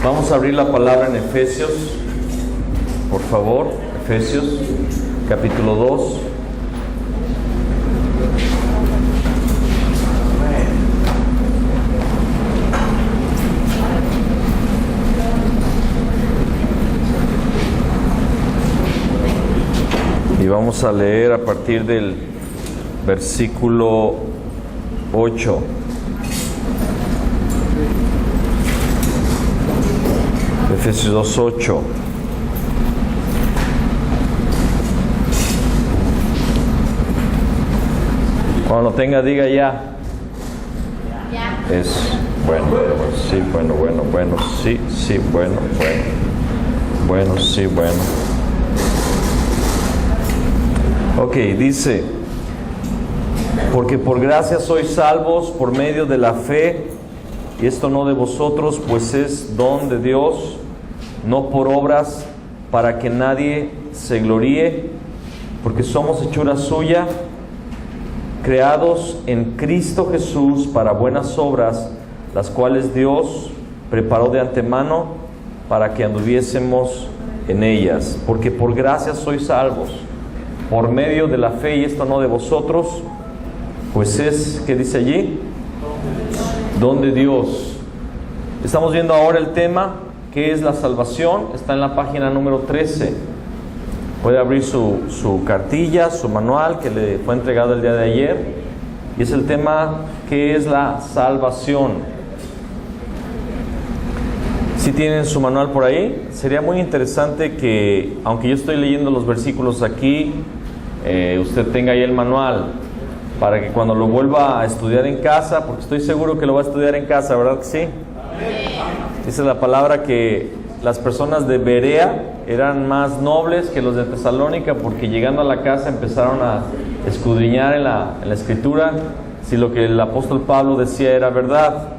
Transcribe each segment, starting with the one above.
Vamos a abrir la palabra en Efesios, por favor. Efesios, capítulo 2. Y vamos a leer a partir del versículo 8. Efesios 2:8. Cuando lo tenga, diga ya. Es bueno, sí, bueno, sí, bueno, sí, bueno. Ok, dice: porque por gracia sois salvos por medio de la fe, y esto no de vosotros, pues es don de Dios, no por obras, para que nadie se gloríe, porque somos hechura suya, creados en Cristo Jesús para buenas obras, las cuales Dios preparó de antemano para que anduviésemos en ellas. Porque por gracia sois salvos por medio de la fe, y esto no de vosotros, pues es, ¿qué dice allí? Don de Dios. Estamos viendo ahora el tema, ¿qué es la salvación? Está en la página número 13. Puede abrir su cartilla, su manual que le fue entregado el día de ayer. Y es el tema, ¿qué es la salvación? Si tienen su manual por ahí, sería muy interesante que, aunque yo estoy leyendo los versículos aquí, usted tenga ahí el manual, para que cuando lo vuelva a estudiar en casa, porque estoy seguro que lo va a estudiar en casa, ¿verdad que sí? Dice la palabra que las personas de Berea eran más nobles que los de Tesalónica, porque llegando a la casa empezaron a escudriñar en la escritura si lo que el apóstol Pablo decía era verdad.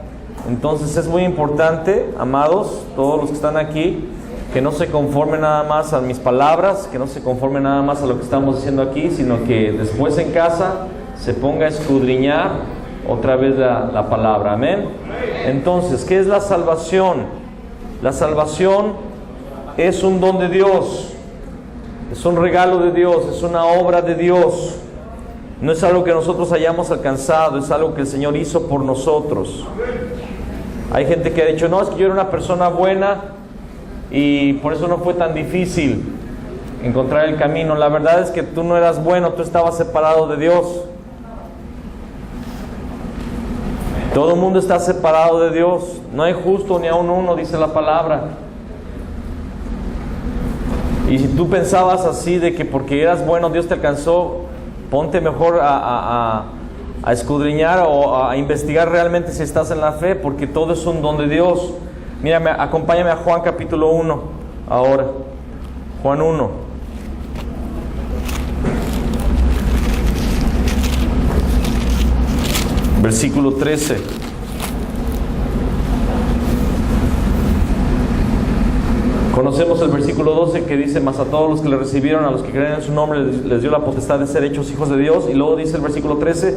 Entonces es muy importante, amados, todos los que están aquí, que no se conformen nada más a mis palabras, que no se conformen nada más a lo que estamos diciendo aquí, sino que después en casa se ponga a escudriñar otra vez la palabra. Amén. Entonces, ¿qué es la salvación? La salvación es un don de Dios, es un regalo de Dios, es una obra de Dios. No es algo que nosotros hayamos alcanzado, es algo que el Señor hizo por nosotros. Hay gente que ha dicho: no, es que yo era una persona buena y por eso no fue tan difícil encontrar el camino. La verdad es que tú no eras bueno, tú estabas separado de Dios. Todo el mundo está separado de Dios. No hay justo ni aun uno, dice la palabra. Y si tú pensabas así, de que porque eras bueno Dios te alcanzó, ponte mejor a escudriñar o a investigar realmente si estás en la fe, porque todo es un don de Dios. Mira, acompáñame a Juan capítulo 1 ahora. Juan 1. Versículo 13. Conocemos el versículo 12 que dice: mas a todos los que le recibieron, a los que creen en su nombre, les dio la potestad de ser hechos hijos de Dios. Y luego dice el versículo 13: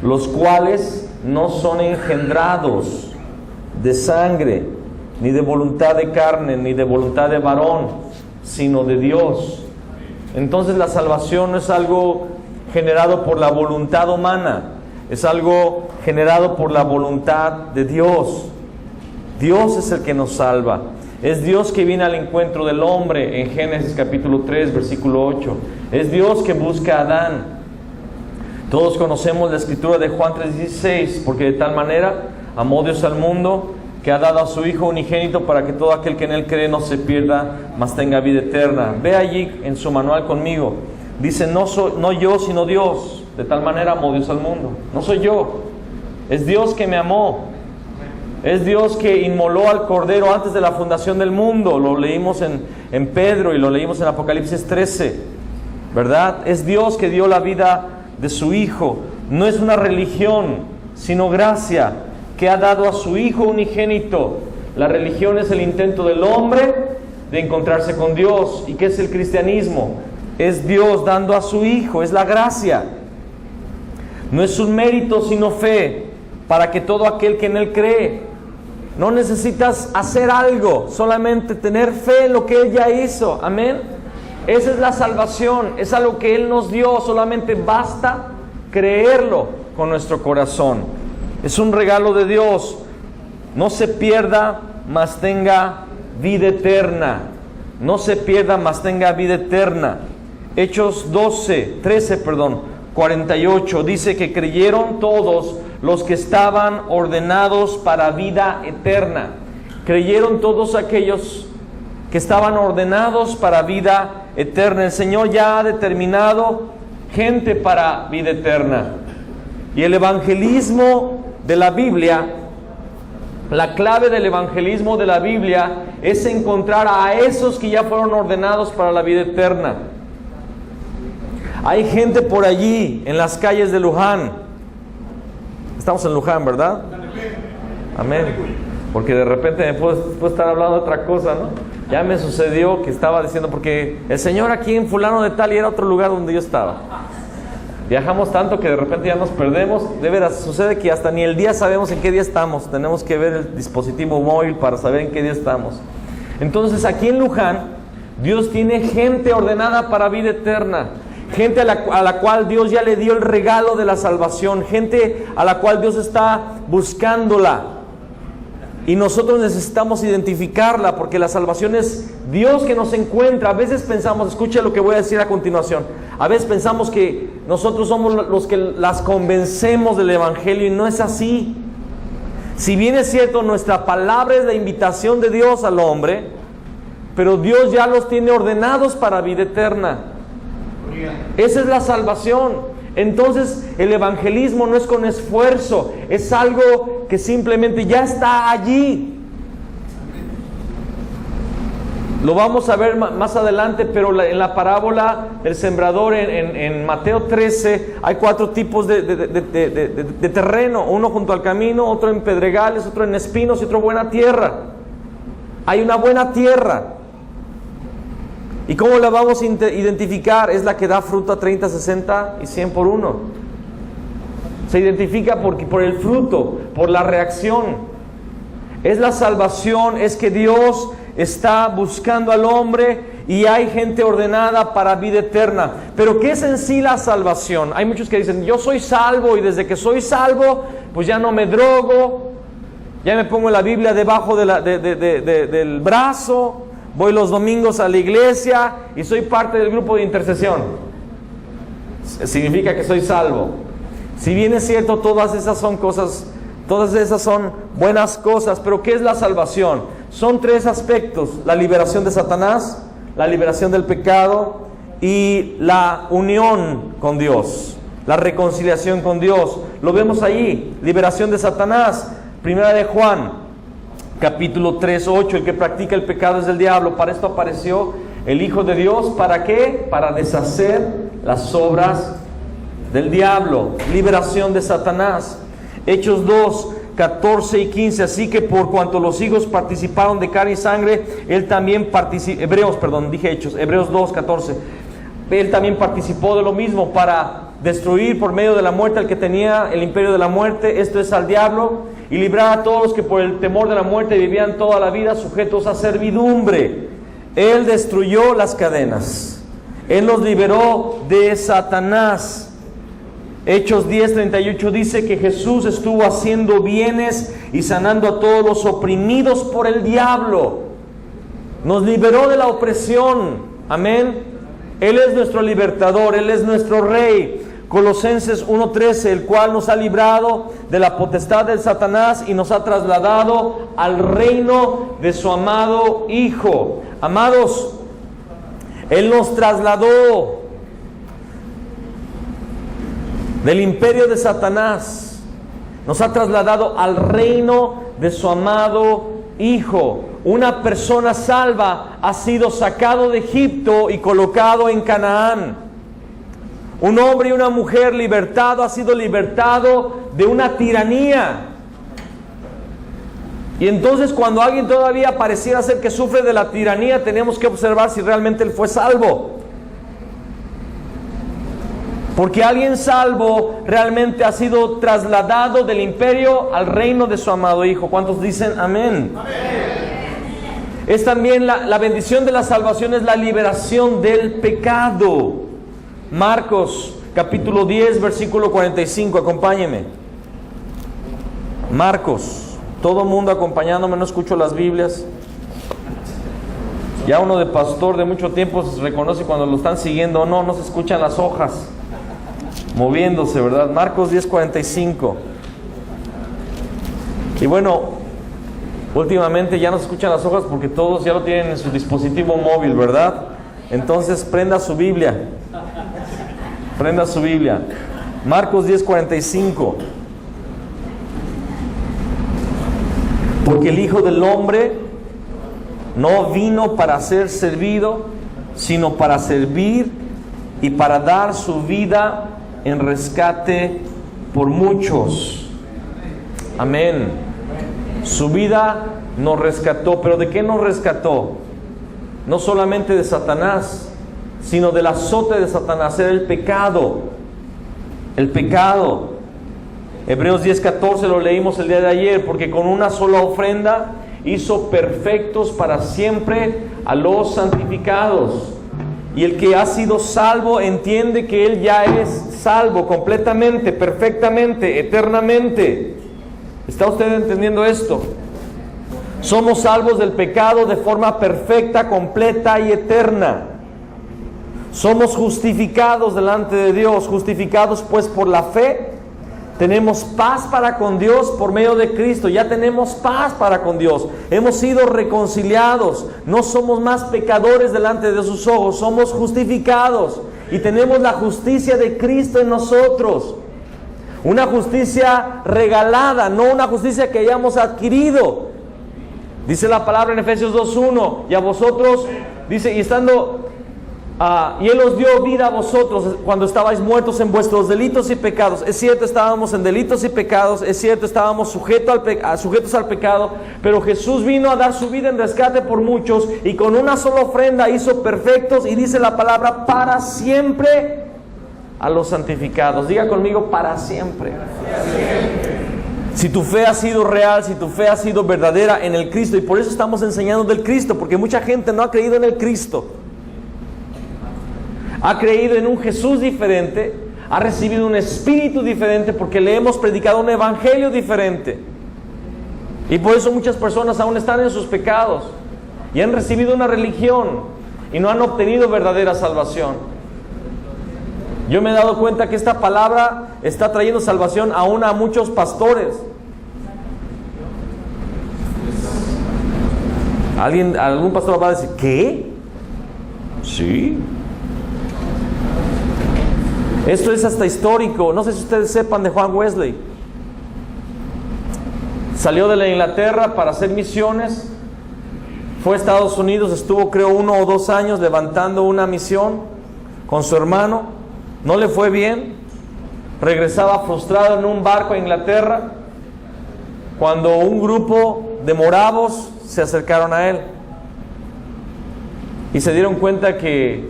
los cuales no son engendrados de sangre, ni de voluntad de carne, ni de voluntad de varón, sino de Dios. Entonces la salvación no es algo generado por la voluntad humana, es algo generado por la voluntad de Dios. Dios es el que nos salva. Es Dios que viene al encuentro del hombre en Génesis capítulo 3, versículo 8. Es Dios que busca a Adán. Todos conocemos la escritura de Juan 3:16, porque de tal manera amó Dios al mundo, que ha dado a su Hijo unigénito, para que todo aquel que en Él cree no se pierda, mas tenga vida eterna. Ve allí en su manual conmigo. Dice: no yo, sino Dios. De tal manera amó Dios al mundo. No soy yo. Es Dios que me amó. Es Dios que inmoló al Cordero antes de la fundación del mundo. Lo leímos en Pedro y lo leímos en Apocalipsis 13. ¿Verdad? Es Dios que dio la vida de su Hijo. No es una religión, sino gracia, que ha dado a su Hijo unigénito. La religión es el intento del hombre de encontrarse con Dios. ¿Y qué es el cristianismo? Es Dios dando a su Hijo, es la gracia. No es un mérito, sino fe, para que todo aquel que en Él cree No necesitas hacer algo, solamente tener fe en lo que Él ya hizo. Amén. Esa es la salvación, es algo que Él nos dio, solamente basta creerlo con nuestro corazón. Es un regalo de Dios. No se pierda, mas tenga vida eterna. No se pierda, mas tenga vida eterna. Hechos 48 dice que creyeron todos los que estaban ordenados para vida eterna. Creyeron todos aquellos que estaban ordenados para vida eterna. El Señor ya ha determinado gente para vida eterna. Y el evangelismo de la Biblia, la clave del evangelismo de la Biblia es encontrar a esos que ya fueron ordenados para la vida eterna. Hay gente por allí en las calles de Luján. Estamos en Luján, ¿verdad? Amén. Porque de repente me puedo estar hablando de otra cosa, ¿no? Ya me sucedió que estaba diciendo, porque el Señor aquí en fulano de tal, y era otro lugar donde yo estaba. Viajamos tanto que de repente ya nos perdemos. De veras, sucede que hasta ni el día sabemos en qué día estamos. Tenemos que ver el dispositivo móvil para saber en qué día estamos. Entonces aquí en Luján, Dios tiene gente ordenada para vida eterna. Gente a la cual Dios ya le dio el regalo de la salvación. Gente a la cual Dios está buscándola. Y nosotros necesitamos identificarla, porque la salvación es Dios que nos encuentra. A veces pensamos, escucha lo que voy a decir a continuación. A veces pensamos que nosotros somos los que las convencemos del Evangelio, y no es así. Si bien es cierto, nuestra palabra es la invitación de Dios al hombre, pero Dios ya los tiene ordenados para vida eterna. Esa es la salvación. Entonces el evangelismo no es con esfuerzo, es algo que simplemente ya está allí. Lo vamos a ver más adelante, pero en la parábola del sembrador en Mateo 13 hay 4 tipos de terreno. Uno junto al camino, otro en pedregales, otro en espinos y otro buena tierra. Hay una buena tierra. ¿Y cómo la vamos a identificar? Es la que da fruta 30, 60 y 100 por uno. Se identifica por el fruto, por la reacción. Es la salvación, es que Dios está buscando al hombre y hay gente ordenada para vida eterna. Pero ¿qué es en sí la salvación? Hay muchos que dicen, yo soy salvo y desde que soy salvo, pues ya no me drogo, ya me pongo la Biblia debajo del brazo, voy los domingos a la iglesia y soy parte del grupo de intercesión. Significa que soy salvo. Si bien es cierto, todas esas son buenas cosas, pero ¿qué es la salvación? Son 3 aspectos: la liberación de Satanás, la liberación del pecado y la unión con Dios, la reconciliación con Dios. Lo vemos ahí, liberación de Satanás. Primera de Juan capítulo 3, 8, el que practica el pecado es del diablo. Para esto apareció el Hijo de Dios. ¿Para qué? Para deshacer las obras del diablo. Liberación de Satanás. Hechos 2, 14 y 15. Así que por cuanto los hijos participaron de carne y sangre, él también participó. Hebreos 2, 14. Él también participó de lo mismo, para destruir por medio de la muerte al que tenía el imperio de la muerte, esto es al diablo, y librar a todos los que por el temor de la muerte vivían toda la vida sujetos a servidumbre. Él destruyó las cadenas. Él los liberó de Satanás. Hechos 10:38 dice que Jesús estuvo haciendo bienes y sanando a todos los oprimidos por el diablo. Nos liberó de la opresión. Amén. Él es nuestro libertador, Él es nuestro Rey. Colosenses 1:13, el cual nos ha librado de la potestad del Satanás y nos ha trasladado al reino de su amado Hijo. Amados, Él nos trasladó del imperio de Satanás, nos ha trasladado al reino de su amado Hijo. Una persona salva ha sido sacado de Egipto y colocado en Canaán. Un hombre y una mujer libertado ha sido libertado de una tiranía. Y entonces, cuando alguien todavía pareciera ser que sufre de la tiranía, tenemos que observar si realmente él fue salvo. Porque alguien salvo realmente ha sido trasladado del imperio al reino de su amado Hijo. ¿Cuántos dicen amén? Es también la bendición de la salvación, es la liberación del pecado. Marcos capítulo 10 versículo 45, acompáñeme. Marcos, todo el mundo acompañándome, no escucho las Biblias. Ya uno de pastor de mucho tiempo se reconoce cuando lo están siguiendo o no, no se escuchan las hojas moviéndose, ¿verdad? Marcos 10:45. Y bueno, últimamente ya no se escuchan las hojas porque todos ya lo tienen en su dispositivo móvil, ¿verdad? Entonces prenda su Biblia. Prenda su Biblia. Marcos 10:45. Porque el Hijo del Hombre no vino para ser servido, sino para servir y para dar su vida en rescate por muchos. Amén. Su vida nos rescató. ¿Pero de qué nos rescató? No solamente de Satanás, sino del azote de Satanás. Era el pecado. El pecado. Hebreos 10:14 lo leímos el día de ayer. Porque con una sola ofrenda hizo perfectos para siempre a los santificados. Y el que ha sido salvo entiende que él ya es salvo completamente, perfectamente, eternamente. ¿Está usted entendiendo esto? Somos salvos del pecado de forma perfecta, completa y eterna. Somos justificados delante de Dios, justificados pues por la fe. Tenemos paz para con Dios por medio de Cristo. Ya tenemos paz para con Dios. Hemos sido reconciliados. No somos más pecadores delante de sus ojos. Somos justificados. Y tenemos la justicia de Cristo en nosotros. Una justicia regalada, no una justicia que hayamos adquirido. Dice la palabra en Efesios 2:1. Y a vosotros, dice, y estando... y Él os dio vida a vosotros cuando estabais muertos en vuestros delitos y pecados. Es cierto, estábamos en delitos y pecados. Es cierto, estábamos sujetos al pecado. Pero Jesús vino a dar su vida en rescate por muchos. Y con una sola ofrenda hizo perfectos. Y dice la palabra, para siempre a los santificados. Diga conmigo, para siempre. Si tu fe ha sido real, si tu fe ha sido verdadera en el Cristo. Y por eso estamos enseñando del Cristo. Porque mucha gente no ha creído en el Cristo. Ha creído en un Jesús diferente, ha recibido un espíritu diferente porque le hemos predicado un evangelio diferente. Y por eso muchas personas aún están en sus pecados y han recibido una religión y no han obtenido verdadera salvación. Yo me he dado cuenta que esta palabra está trayendo salvación aún a muchos pastores. Algún pastor va a decir, ¿qué? Sí. Esto es hasta histórico. No sé si ustedes sepan de Juan Wesley. Salió de la Inglaterra para hacer misiones. Fue a Estados Unidos, estuvo creo 1 o 2 años levantando una misión con su hermano. No le fue bien. Regresaba frustrado en un barco a Inglaterra cuando un grupo de moravos se acercaron a él. Y se dieron cuenta que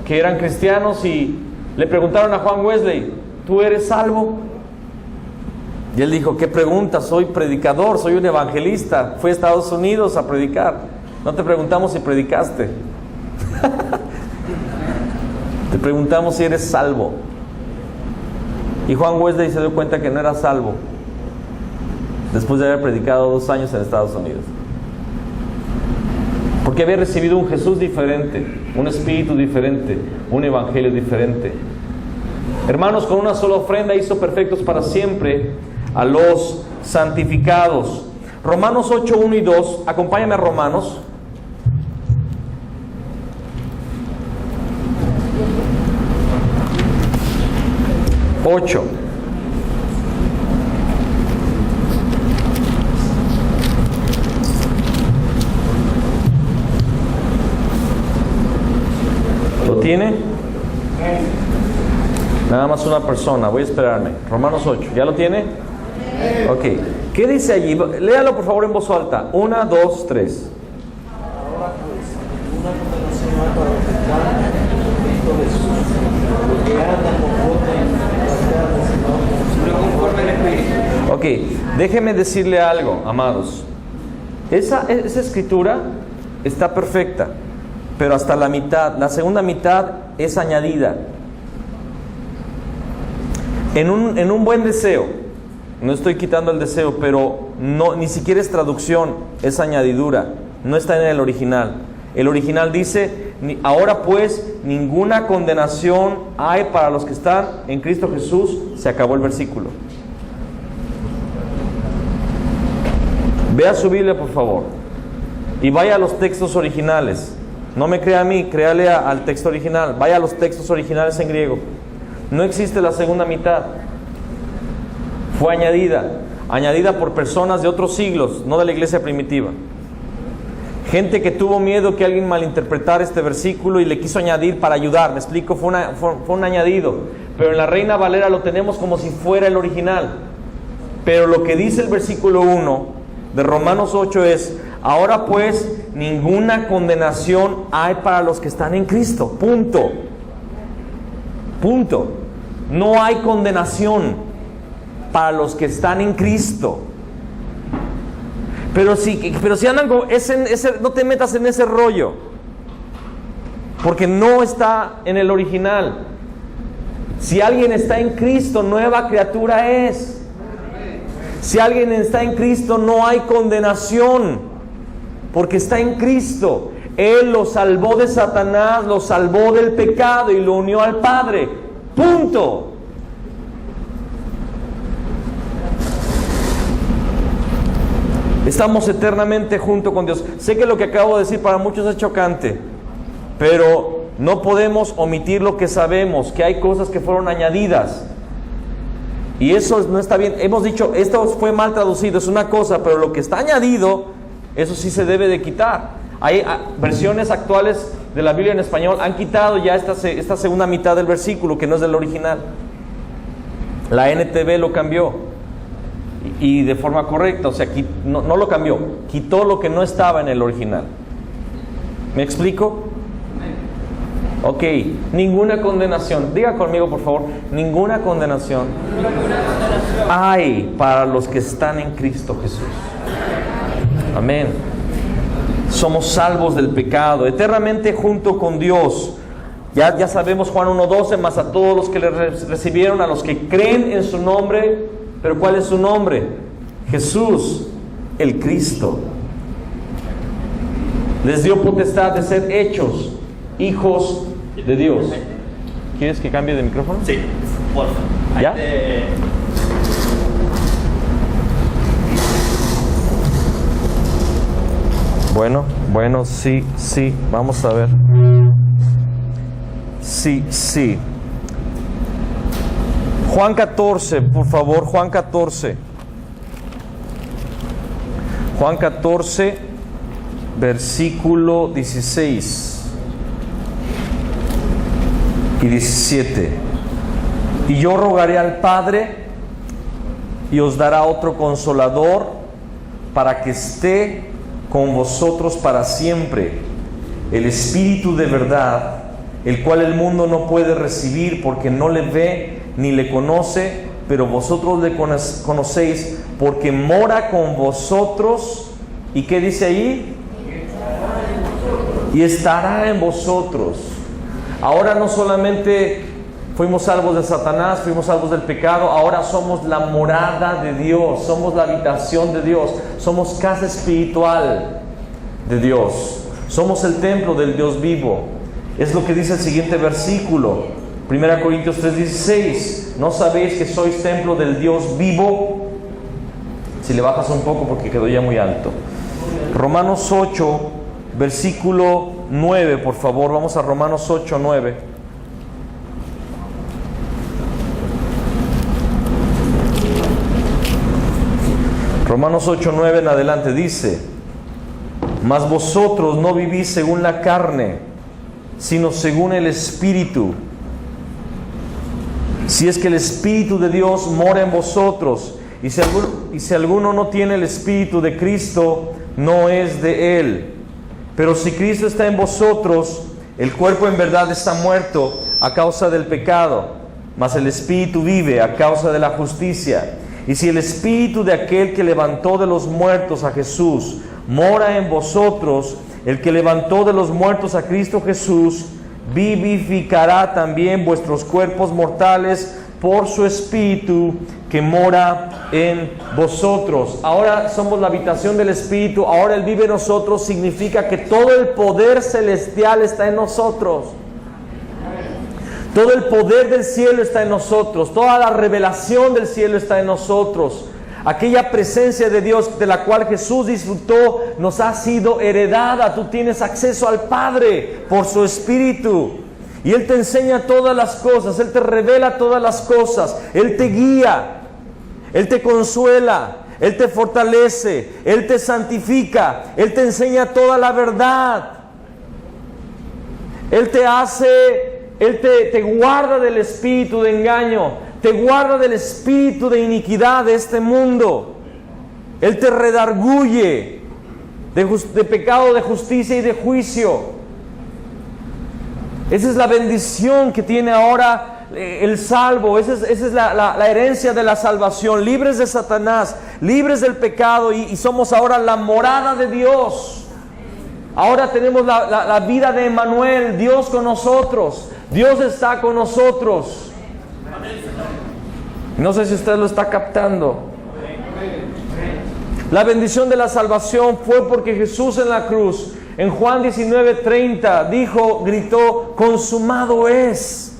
eran cristianos y le preguntaron a Juan Wesley, ¿tú eres salvo? Y él dijo, ¿qué pregunta? Soy predicador, soy un evangelista. Fui a Estados Unidos a predicar. No te preguntamos si predicaste. Te preguntamos si eres salvo. Y Juan Wesley se dio cuenta que no era salvo después de haber predicado 2 años en Estados Unidos. Porque había recibido un Jesús diferente, un espíritu diferente, un evangelio diferente. Hermanos, con una sola ofrenda hizo perfectos para siempre a los santificados. Romanos 8, 1 y 2. Acompáñame a Romanos. Ocho. ¿Tiene? Nada más una persona, voy a esperarme. Romanos 8, ¿ya lo tiene? Ok. ¿Qué dice allí? Léalo por favor en voz alta. 1, 2, 3. Ahora pues, una condenación para los que están en Cristo Jesús, porque andan Ok, déjeme decirle algo, amados. Esa escritura está perfecta, pero hasta la mitad. La segunda mitad es añadida. En un buen deseo, no estoy quitando el deseo, pero no, ni siquiera es traducción, es añadidura. No está en el original. El original dice: ahora pues ninguna condenación hay para los que están en Cristo Jesús. Se acabó el versículo. Vea su Biblia, por favor, y vaya a los textos originales. No me crea a mí, créale al texto original. Vaya a los textos originales en griego. No existe la segunda mitad. Fue añadida por personas de otros siglos, no de la iglesia primitiva. Gente que tuvo miedo que alguien malinterpretara este versículo y le quiso añadir para ayudar. Me explico, fue un añadido. Pero en la Reina Valera lo tenemos como si fuera el original. Pero lo que dice el versículo 1 de Romanos 8 es: ahora pues ninguna condenación hay para los que están en Cristo. Punto. No hay condenación para los que están en Cristo. Pero si andan con no te metas en ese rollo, porque no está en el original. Si alguien está en Cristo, nueva criatura es. Si alguien está en Cristo, no hay condenación, porque está en Cristo. Él lo salvó de Satanás, lo salvó del pecado y lo unió al Padre. Punto. Estamos eternamente junto con Dios. Sé que lo que acabo de decir para muchos es chocante, pero no podemos omitir lo que sabemos, que hay cosas que fueron añadidas. Y eso no está bien. Hemos dicho, esto fue mal traducido, es una cosa, pero lo que está añadido, eso sí se debe de quitar. Hay versiones actuales de la Biblia en español, han quitado ya esta segunda mitad del versículo, que no es del original. La NTV lo cambió. Y de forma correcta, o sea, no lo cambió, quitó lo que no estaba en el original. ¿Me explico? Ok, ninguna condenación. Diga conmigo, por favor, ninguna condenación hay para los que están en Cristo Jesús. Amén. Somos salvos del pecado, eternamente junto con Dios. Ya sabemos Juan 1:12, más a todos los que le recibieron, a los que creen en su nombre. Pero ¿cuál es su nombre? Jesús, el Cristo. Les dio potestad de ser hechos hijos de Dios. ¿Quieres que cambie de micrófono? Sí, por favor. ¿Ya? Bueno, sí, vamos a ver. Sí. Juan 14, por favor, Juan 14. Juan 14, versículo 16 y 17. Y yo rogaré al Padre y os dará otro consolador para que esté con vosotros para siempre, el Espíritu de verdad, el cual el mundo no puede recibir porque no le ve ni le conoce, pero vosotros le conocéis porque mora con vosotros. ¿Y qué dice ahí? Y estará en vosotros. Ahora no solamente fuimos salvos de Satanás, fuimos salvos del pecado, ahora somos la morada de Dios, somos la habitación de Dios, somos casa espiritual de Dios, somos el templo del Dios vivo. Es lo que dice el siguiente versículo, 1 Corintios 3:16. ¿No sabéis que sois templo del Dios vivo? Si le bajas un poco porque quedó ya muy alto. Romanos 8, versículo 9, por favor. Vamos a Romanos 8, 9. Romanos 8, 9 en adelante dice: mas vosotros no vivís según la carne, sino según el Espíritu. Si es que el Espíritu de Dios mora en vosotros, y si alguno no tiene el Espíritu de Cristo, no es de Él. Pero si Cristo está en vosotros, el cuerpo en verdad está muerto a causa del pecado, mas el Espíritu vive a causa de la justicia. Y si el espíritu de aquel que levantó de los muertos a Jesús mora en vosotros, el que levantó de los muertos a Cristo Jesús vivificará también vuestros cuerpos mortales por su espíritu que mora en vosotros. Ahora somos la habitación del Espíritu, ahora Él vive en nosotros, significa que todo el poder celestial está en nosotros. Todo el poder del cielo está en nosotros, toda la revelación del cielo está en nosotros. Aquella presencia de Dios de la cual Jesús disfrutó nos ha sido heredada. Tú tienes acceso al Padre por su Espíritu. Y Él te enseña todas las cosas, Él te revela todas las cosas, Él te guía, Él te consuela, Él te fortalece, Él te santifica, Él te enseña toda la verdad. Él te hace, Él te guarda del espíritu de engaño, te guarda del espíritu de iniquidad de este mundo. Él te redarguye de pecado, de justicia y de juicio. Esa es la bendición que tiene ahora el salvo. Esa es la herencia de la salvación. Libres de Satanás, libres del pecado y somos ahora la morada de Dios. Ahora tenemos la vida de Emmanuel, Dios con nosotros. Dios está con nosotros. No sé si usted lo está captando. La bendición de la salvación fue porque Jesús en la cruz, en Juan 19:30, gritó, consumado es.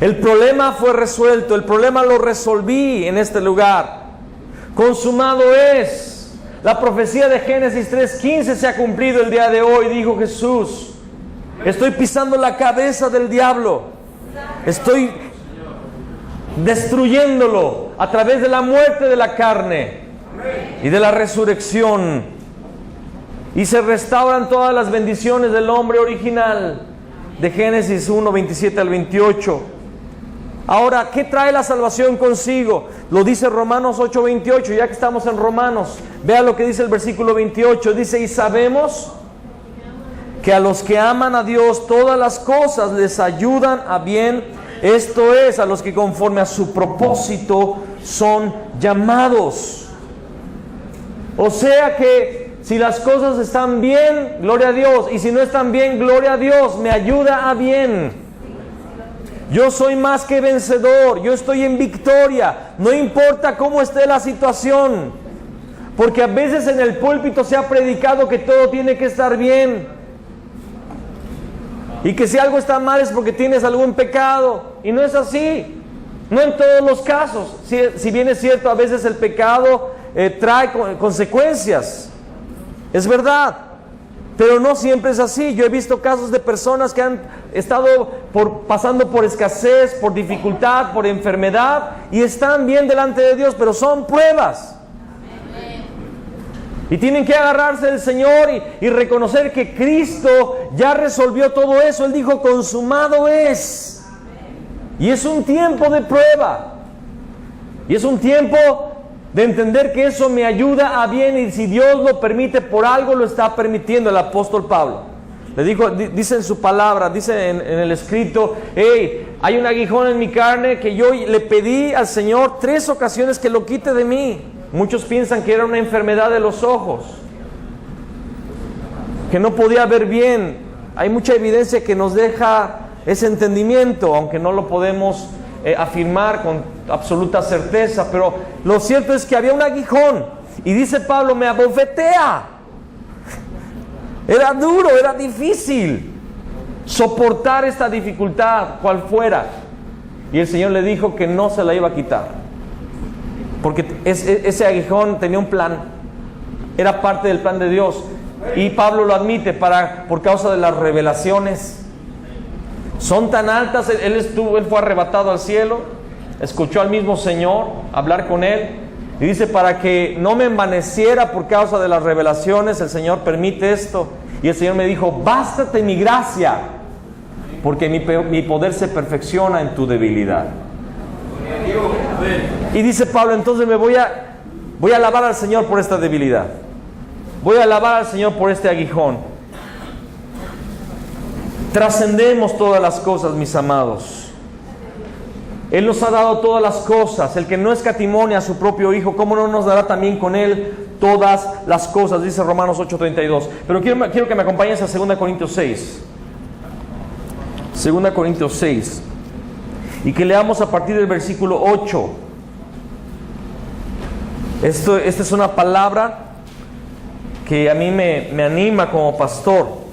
El problema fue resuelto, el problema lo resolví en este lugar. Consumado es. La profecía de Génesis 3:15 se ha cumplido el día de hoy, dijo Jesús. Estoy pisando la cabeza del diablo. Estoy destruyéndolo a través de la muerte de la carne y de la resurrección. Y se restauran todas las bendiciones del hombre original, de Génesis 1, 27 al 28. Ahora, ¿qué trae la salvación consigo? Lo dice Romanos 8, 28, ya que estamos en Romanos. Vea lo que dice el versículo 28. Dice, y sabemos que a los que aman a Dios todas las cosas les ayudan a bien. Esto es, a los que conforme a su propósito son llamados. O sea que si las cosas están bien, gloria a Dios. Y si no están bien, gloria a Dios. Me ayuda a bien. Yo soy más que vencedor. Yo estoy en victoria. No importa cómo esté la situación. Porque a veces en el púlpito se ha predicado que todo tiene que estar bien. Y que si algo está mal es porque tienes algún pecado. Y no es así. No en todos los casos. Si bien es cierto, a veces el pecado trae consecuencias. Es verdad, pero no siempre es así. Yo he visto casos de personas que han estado pasando por escasez, por dificultad, por enfermedad y están bien delante de Dios, pero son pruebas. Y tienen que agarrarse del Señor y reconocer que Cristo ya resolvió todo eso. Él dijo, consumado es. Y es un tiempo de prueba. Y es un tiempo de entender que eso me ayuda a bien, y si Dios lo permite, por algo lo está permitiendo. El apóstol Pablo le dijo, dice en su palabra, dice en el escrito, hey, hay un aguijón en mi carne que yo le pedí al Señor 3 ocasiones que lo quite de mí. Muchos piensan que era una enfermedad de los ojos, que no podía ver bien. Hay mucha evidencia que nos deja ese entendimiento, aunque no lo podemos afirmar con absoluta certeza, pero lo cierto es que había un aguijón y dice Pablo, me abofetea. Era duro, era difícil soportar esta dificultad, cual fuera, y el Señor le dijo que no se la iba a quitar, porque ese aguijón tenía un plan, era parte del plan de Dios, y Pablo lo admite por causa de las revelaciones. Son tan altas. Él fue arrebatado al cielo, escuchó al mismo Señor hablar con él, y dice, para que no me envaneciera por causa de las revelaciones, el Señor permite esto. Y el Señor me dijo, bástate mi gracia, porque mi poder se perfecciona en tu debilidad. Y dice Pablo, entonces me voy a alabar al Señor por esta debilidad, voy a alabar al Señor por este aguijón. Trascendemos todas las cosas, mis amados. Él nos ha dado todas las cosas. El que no escatimó a su propio Hijo, ¿cómo no nos dará también con Él todas las cosas? Dice Romanos 8:32. Pero quiero que me acompañes a 2 Corintios 6. 2 Corintios 6. Y que leamos a partir del versículo 8. Esta es una palabra que a mí me anima como pastor.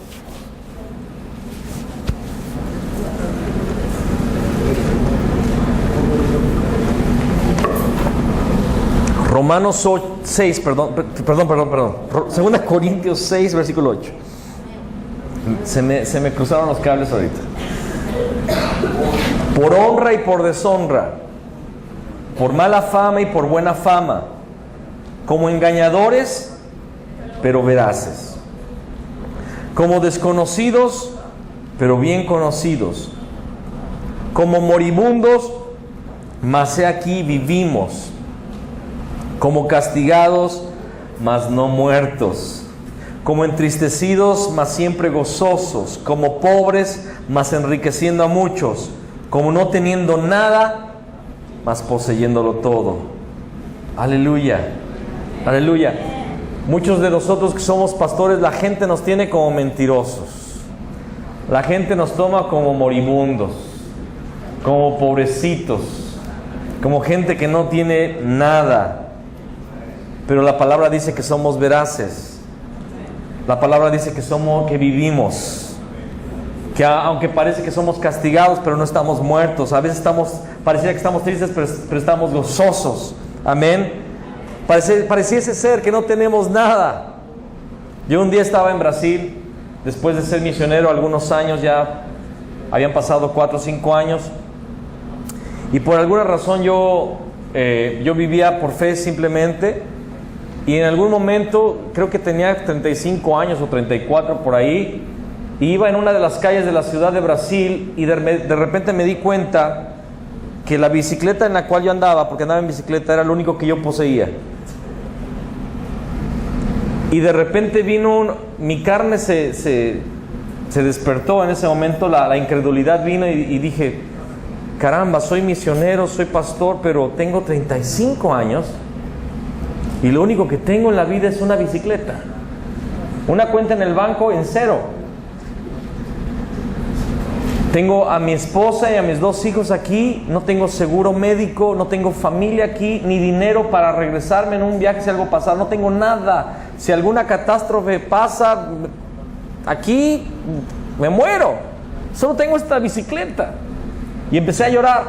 Romanos 6, perdón. 2 Corintios 6, versículo 8. Se me cruzaron los cables ahorita. Por honra y por deshonra, por mala fama y por buena fama, como engañadores, pero veraces, como desconocidos, pero bien conocidos, como moribundos, mas he aquí vivimos, como castigados, mas no muertos, como entristecidos, mas siempre gozosos, como pobres, mas enriqueciendo a muchos, como no teniendo nada, mas poseyéndolo todo. Aleluya, aleluya. Muchos de nosotros que somos pastores, la gente nos tiene como mentirosos. La gente nos toma como moribundos, como pobrecitos, como gente que no tiene nada. Pero la palabra dice que somos veraces. La palabra dice que vivimos. Que aunque parece que somos castigados, pero no estamos muertos. A veces pareciera que estamos tristes, pero estamos gozosos. Amén. Pareciese ser que no tenemos nada. Yo un día estaba en Brasil, después de ser misionero algunos años, ya habían pasado 4 o 5 años. Y por alguna razón yo vivía por fe simplemente. Y en algún momento, creo que tenía 35 años o 34 por ahí, iba en una de las calles de la ciudad de Brasil y de repente me di cuenta que la bicicleta en la cual yo andaba, porque andaba en bicicleta, era lo único que yo poseía. Y de repente mi carne se despertó en ese momento, la incredulidad vino y dije, caramba, soy misionero, soy pastor, pero tengo 35 años. Y lo único que tengo en la vida es una bicicleta. Una cuenta en el banco en 0. Tengo a mi esposa y a mis 2 hijos aquí. No tengo seguro médico, no tengo familia aquí, ni dinero para regresarme en un viaje si algo pasa. No tengo nada. Si alguna catástrofe pasa, aquí me muero. Solo tengo esta bicicleta. Y empecé a llorar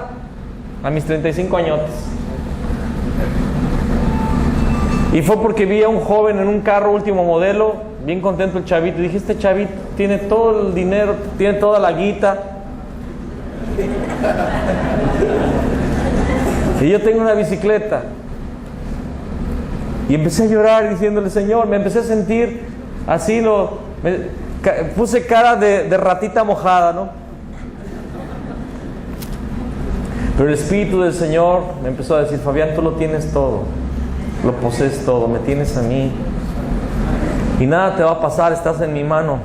a mis 35 añotes. Y fue porque vi a un joven en un carro último modelo, bien contento el chavito. Y dije, este chavito tiene todo el dinero, tiene toda la guita. Y yo tengo una bicicleta. Y empecé a llorar diciéndole, Señor, me empecé a sentir así, puse cara de ratita mojada, ¿no? Pero el Espíritu del Señor me empezó a decir, Fabián, tú lo tienes todo. Lo posees todo, me tienes a mí y nada te va a pasar, estás en mi mano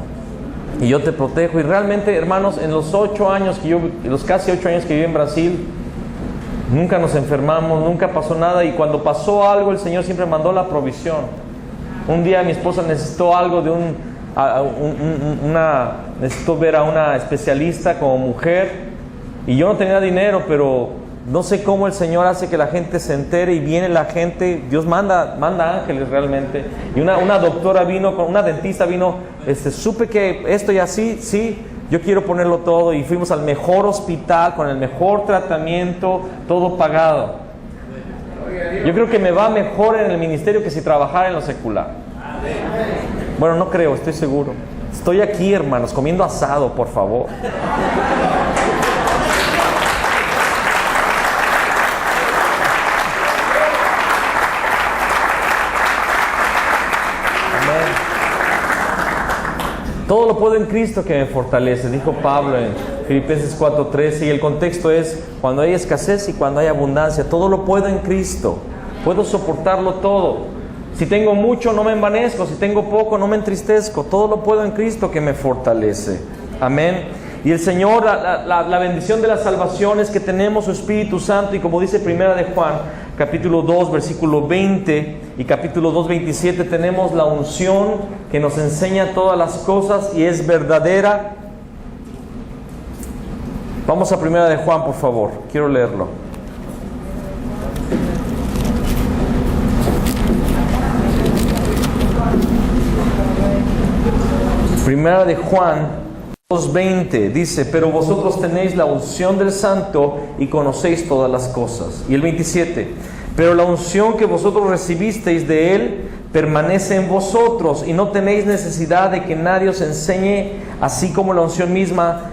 y yo te protejo. Y realmente, hermanos, en los casi 8 años que viví en Brasil, nunca nos enfermamos, nunca pasó nada. Y cuando pasó algo, el Señor siempre mandó la provisión. Un día mi esposa necesitó algo de necesitó ver a una especialista como mujer y yo no tenía dinero, pero no sé cómo el Señor hace que la gente se entere y viene la gente. Dios manda ángeles realmente. Y una doctora vino, una dentista vino, supe que esto y así, sí, yo quiero ponerlo todo. Y fuimos al mejor hospital, con el mejor tratamiento, todo pagado. Yo creo que me va mejor en el ministerio que si trabajara en lo secular. Bueno, no creo, estoy seguro. Estoy aquí, hermanos, comiendo asado, por favor. Todo lo puedo en Cristo que me fortalece, dijo Pablo en Filipenses 4:13. Y el contexto es cuando hay escasez y cuando hay abundancia. Todo lo puedo en Cristo. Puedo soportarlo todo. Si tengo mucho, no me envanezco. Si tengo poco, no me entristezco. Todo lo puedo en Cristo que me fortalece. Amén. Y el Señor, la bendición de la salvación es que tenemos su Espíritu Santo, y como dice Primera de Juan, capítulo 2, versículo 20 y capítulo 2, 27, tenemos la unción que nos enseña todas las cosas y es verdadera. Vamos a Primera de Juan, por favor, quiero leerlo. Primera de Juan 2:20 dice: pero vosotros tenéis la unción del Santo y conocéis todas las cosas. Y el 27: pero la unción que vosotros recibisteis de Él permanece en vosotros, y no tenéis necesidad de que nadie os enseñe, así como la unción misma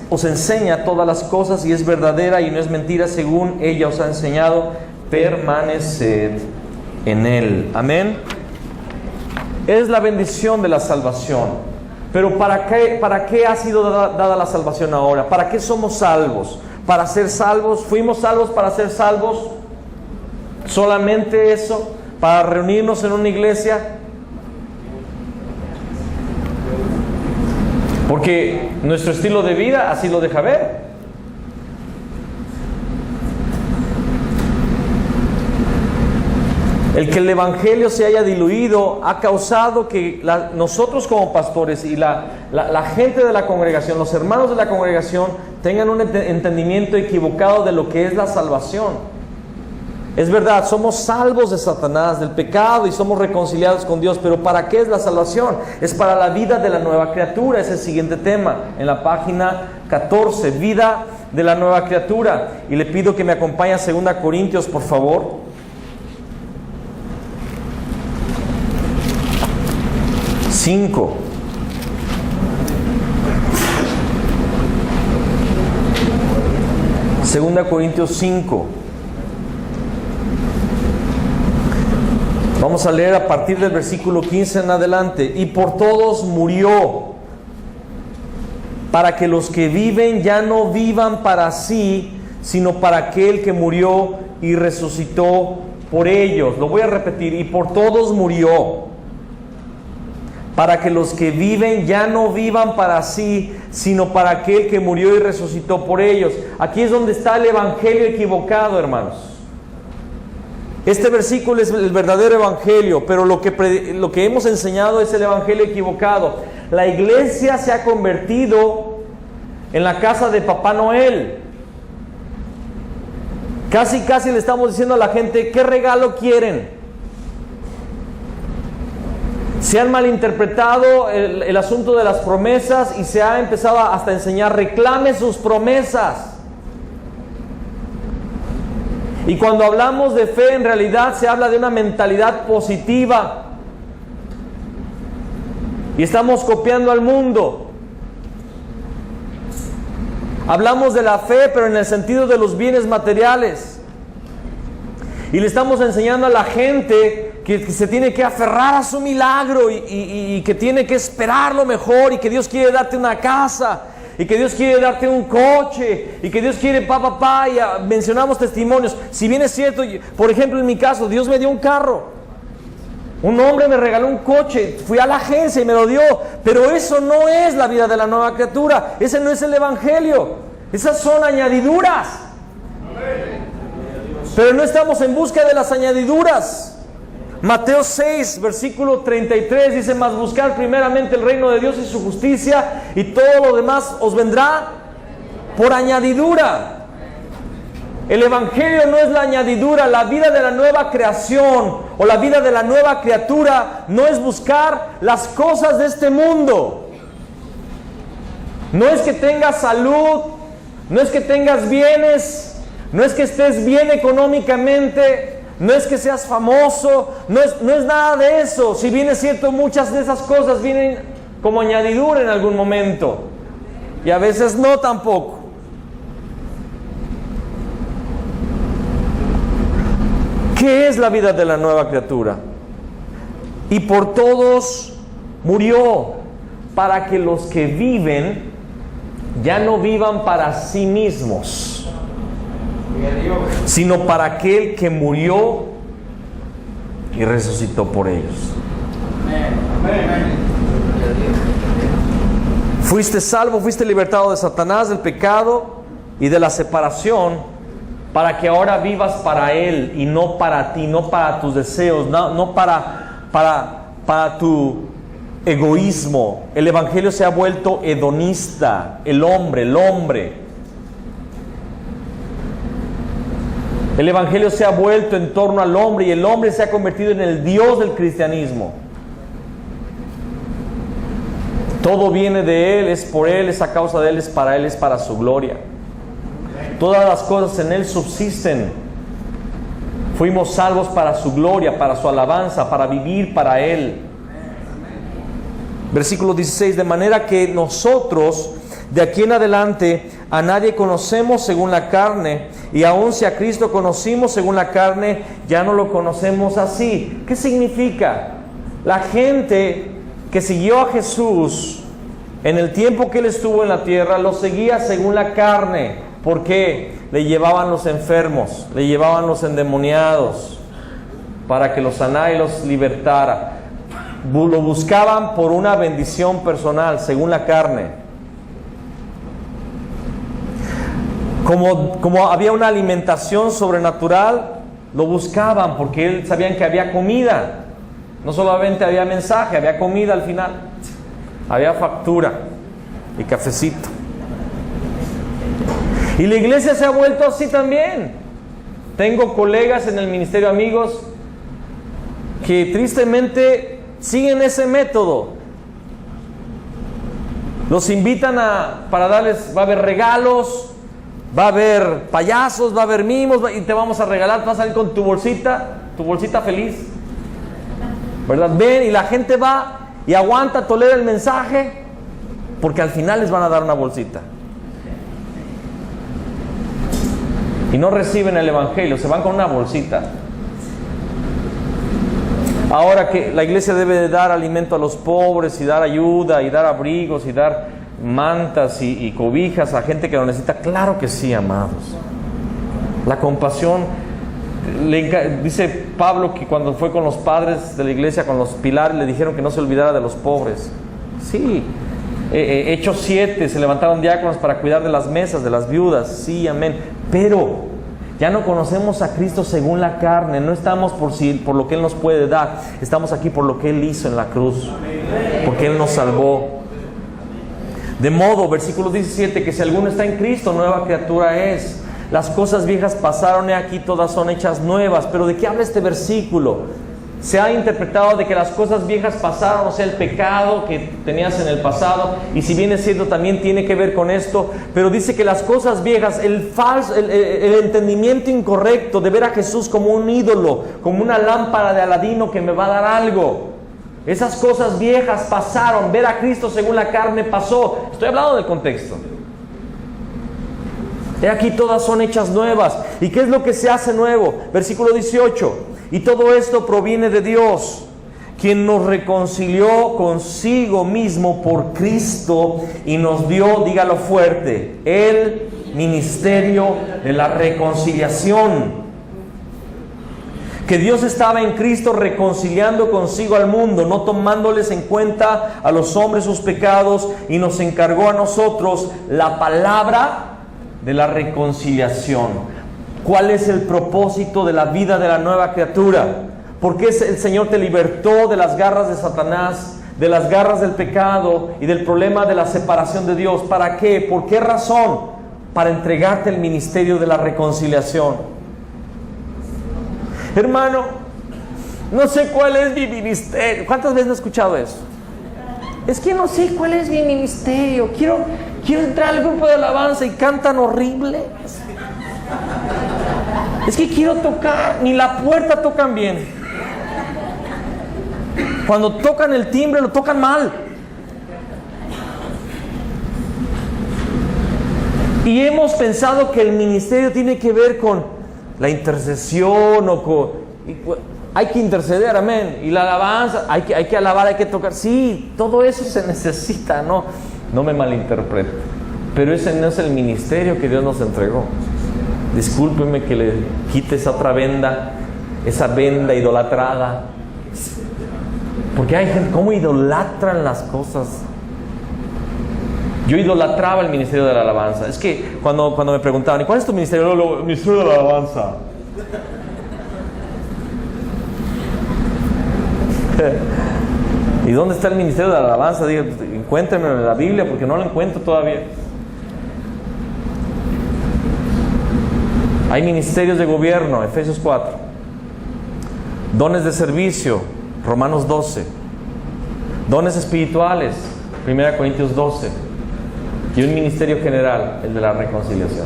os enseña todas las cosas y es verdadera y no es mentira, según ella os ha enseñado. Permaneced en Él. Amén. Es la bendición de la salvación. Pero ¿para qué ha sido dada la salvación ahora? ¿Para qué somos salvos? ¿Para ser salvos? ¿Fuimos salvos para ser salvos? ¿Solamente eso? ¿Para reunirnos en una iglesia? Porque nuestro estilo de vida así lo deja ver. El que el Evangelio se haya diluido ha causado que nosotros como pastores y la gente de la congregación, los hermanos de la congregación, tengan un entendimiento equivocado de lo que es la salvación. Es verdad, somos salvos de Satanás, del pecado, y somos reconciliados con Dios, pero ¿para qué es la salvación? Es para la vida de la nueva criatura. Es el siguiente tema en la página 14, vida de la nueva criatura. Y le pido que me acompañe a 2 Corintios, por favor. Segunda Corintios 5. Vamos a leer a partir del versículo 15 en adelante. Y por todos murió, para que los que viven ya no vivan para sí, sino para aquel que murió y resucitó por ellos. Lo voy a repetir: y por todos murió, para que los que viven ya no vivan para sí, sino para aquel que murió y resucitó por ellos. Aquí es donde está el evangelio equivocado, hermanos. Este versículo es el verdadero evangelio, pero lo que hemos enseñado es el evangelio equivocado. La iglesia se ha convertido en la casa de Papá Noel. Casi le estamos diciendo a la gente: ¿qué regalo quieren? Se han malinterpretado el asunto de las promesas y se ha empezado hasta a enseñar: reclame sus promesas. Y cuando hablamos de fe, en realidad se habla de una mentalidad positiva. Y estamos copiando al mundo. Hablamos de la fe, pero en el sentido de los bienes materiales. Y le estamos enseñando a la gente que se tiene que aferrar a su milagro y que tiene que esperar lo mejor, y que Dios quiere darte una casa, y que Dios quiere darte un coche, y que Dios quiere y mencionamos testimonios. Si bien es cierto, por ejemplo en mi caso, Dios me dio un carro, un hombre me regaló un coche, fui a la agencia y me lo dio, pero eso no es la vida de la nueva criatura. Ese no es el evangelio. Esas son añadiduras. Pero no estamos en busca de las añadiduras. Mateo 6, versículo 33 dice: mas buscad primeramente el reino de Dios y su justicia, y todo lo demás os vendrá por añadidura. El evangelio no es la añadidura. La vida de la nueva creación o la vida de la nueva criatura no es buscar las cosas de este mundo. No es que tengas salud, no es que tengas bienes, no es que estés bien económicamente, no es que seas famoso, no es nada de eso. Si bien es cierto, muchas de esas cosas vienen como añadidura en algún momento, y a veces no tampoco. ¿Qué es la vida de la nueva criatura? Y por todos murió, para que los que viven ya no vivan para sí mismos, sino para aquel que murió y resucitó por ellos. Fuiste salvo, fuiste libertado de Satanás, del pecado y de la separación, para que ahora vivas para Él y no para ti, no para tus deseos, no para tu egoísmo. El evangelio se ha vuelto hedonista, el hombre. El evangelio se ha vuelto en torno al hombre y el hombre se ha convertido en el Dios del cristianismo. Todo viene de Él, es por Él, es a causa de Él, es para su gloria. Todas las cosas en Él subsisten. Fuimos salvos para su gloria, para su alabanza, para vivir para Él. Versículo 16, de manera que nosotros de aquí en adelante a nadie conocemos según la carne, y aun si a Cristo conocimos según la carne, ya no lo conocemos así. ¿Qué significa? La gente que siguió a Jesús en el tiempo que Él estuvo en la tierra, lo seguía según la carne. ¿Por qué? Le llevaban los enfermos, le llevaban los endemoniados, para que los sanara y los libertara. Lo buscaban por una bendición personal, según la carne. Como había una alimentación sobrenatural, lo buscaban porque sabían que había comida. No solamente había mensaje, había comida al final. Había factura y cafecito. Y la iglesia se ha vuelto así también. Tengo colegas en el ministerio, amigos, que tristemente siguen ese método. Los invitan para darles, va a haber regalos, va a haber payasos, va a haber mimos, y te vamos a regalar, vas a salir con tu bolsita feliz, ¿verdad? Ven, y la gente va y aguanta, tolera el mensaje, porque al final les van a dar una bolsita. Y no reciben el evangelio, se van con una bolsita. Ahora que la iglesia debe de dar alimento a los pobres, y dar ayuda, y dar abrigos, y dar mantas y cobijas a gente que lo necesita, claro que sí, amados. La compasión, dice Pablo que cuando fue con los padres de la iglesia, con los pilares, le dijeron que no se olvidara de los pobres. Sí. Hechos 7, se levantaron diáconos para cuidar de las mesas, de las viudas. Sí, amén. Pero ya no conocemos a Cristo según la carne. No estamos por lo que Él nos puede dar. Estamos aquí por lo que Él hizo en la cruz, porque Él nos salvó. De modo, versículo 17, que si alguno está en Cristo, nueva criatura es. Las cosas viejas pasaron, y aquí todas son hechas nuevas. Pero ¿de qué habla este versículo? Se ha interpretado de que las cosas viejas pasaron, o sea, el pecado que tenías en el pasado, y si bien es cierto, también tiene que ver con esto, pero dice que las cosas viejas, el entendimiento incorrecto de ver a Jesús como un ídolo, como una lámpara de Aladino que me va a dar algo. Esas cosas viejas pasaron, ver a Cristo según la carne pasó. Estoy hablando del contexto. He aquí todas son hechas nuevas. ¿Y qué es lo que se hace nuevo? Versículo 18. Y todo esto proviene de Dios, quien nos reconcilió consigo mismo por Cristo y nos dio, dígalo fuerte, el ministerio de la reconciliación. Que Dios estaba en Cristo reconciliando consigo al mundo, no tomándoles en cuenta a los hombres sus pecados, y nos encargó a nosotros la palabra de la reconciliación. ¿Cuál es el propósito de la vida de la nueva criatura? ¿Por qué el Señor te libertó de las garras de Satanás, de las garras del pecado y del problema de la separación de Dios? ¿Para qué? ¿Por qué razón? Para entregarte el ministerio de la reconciliación. Hermano, no sé cuál es mi ministerio. ¿Cuántas veces he escuchado eso? Es que no sé cuál es mi ministerio. Quiero entrar al grupo de alabanza y cantan horrible. Es que quiero tocar, ni la puerta tocan bien. Cuando tocan el timbre, lo tocan mal. Y hemos pensado que el ministerio tiene que ver con la intercesión hay que interceder, amén. Y la alabanza, hay que alabar, hay que tocar. Sí, todo eso se necesita, no me malinterprete. Pero ese no es el ministerio que Dios nos entregó. Discúlpeme que le quite esa otra venda, esa venda idolatrada. Porque hay gente, ¿cómo idolatran las cosas? Yo idolatraba el ministerio de la alabanza. Es que cuando me preguntaban, ¿y cuál es tu ministerio? El ministerio de la alabanza. ¿Y dónde está el ministerio de la alabanza? Digo, encuéntrenmelo en la Biblia porque no lo encuentro todavía. Hay ministerios de gobierno, Efesios 4. Dones de servicio, Romanos 12. Dones espirituales, 1 Corintios 12. Y un ministerio general, el de la reconciliación.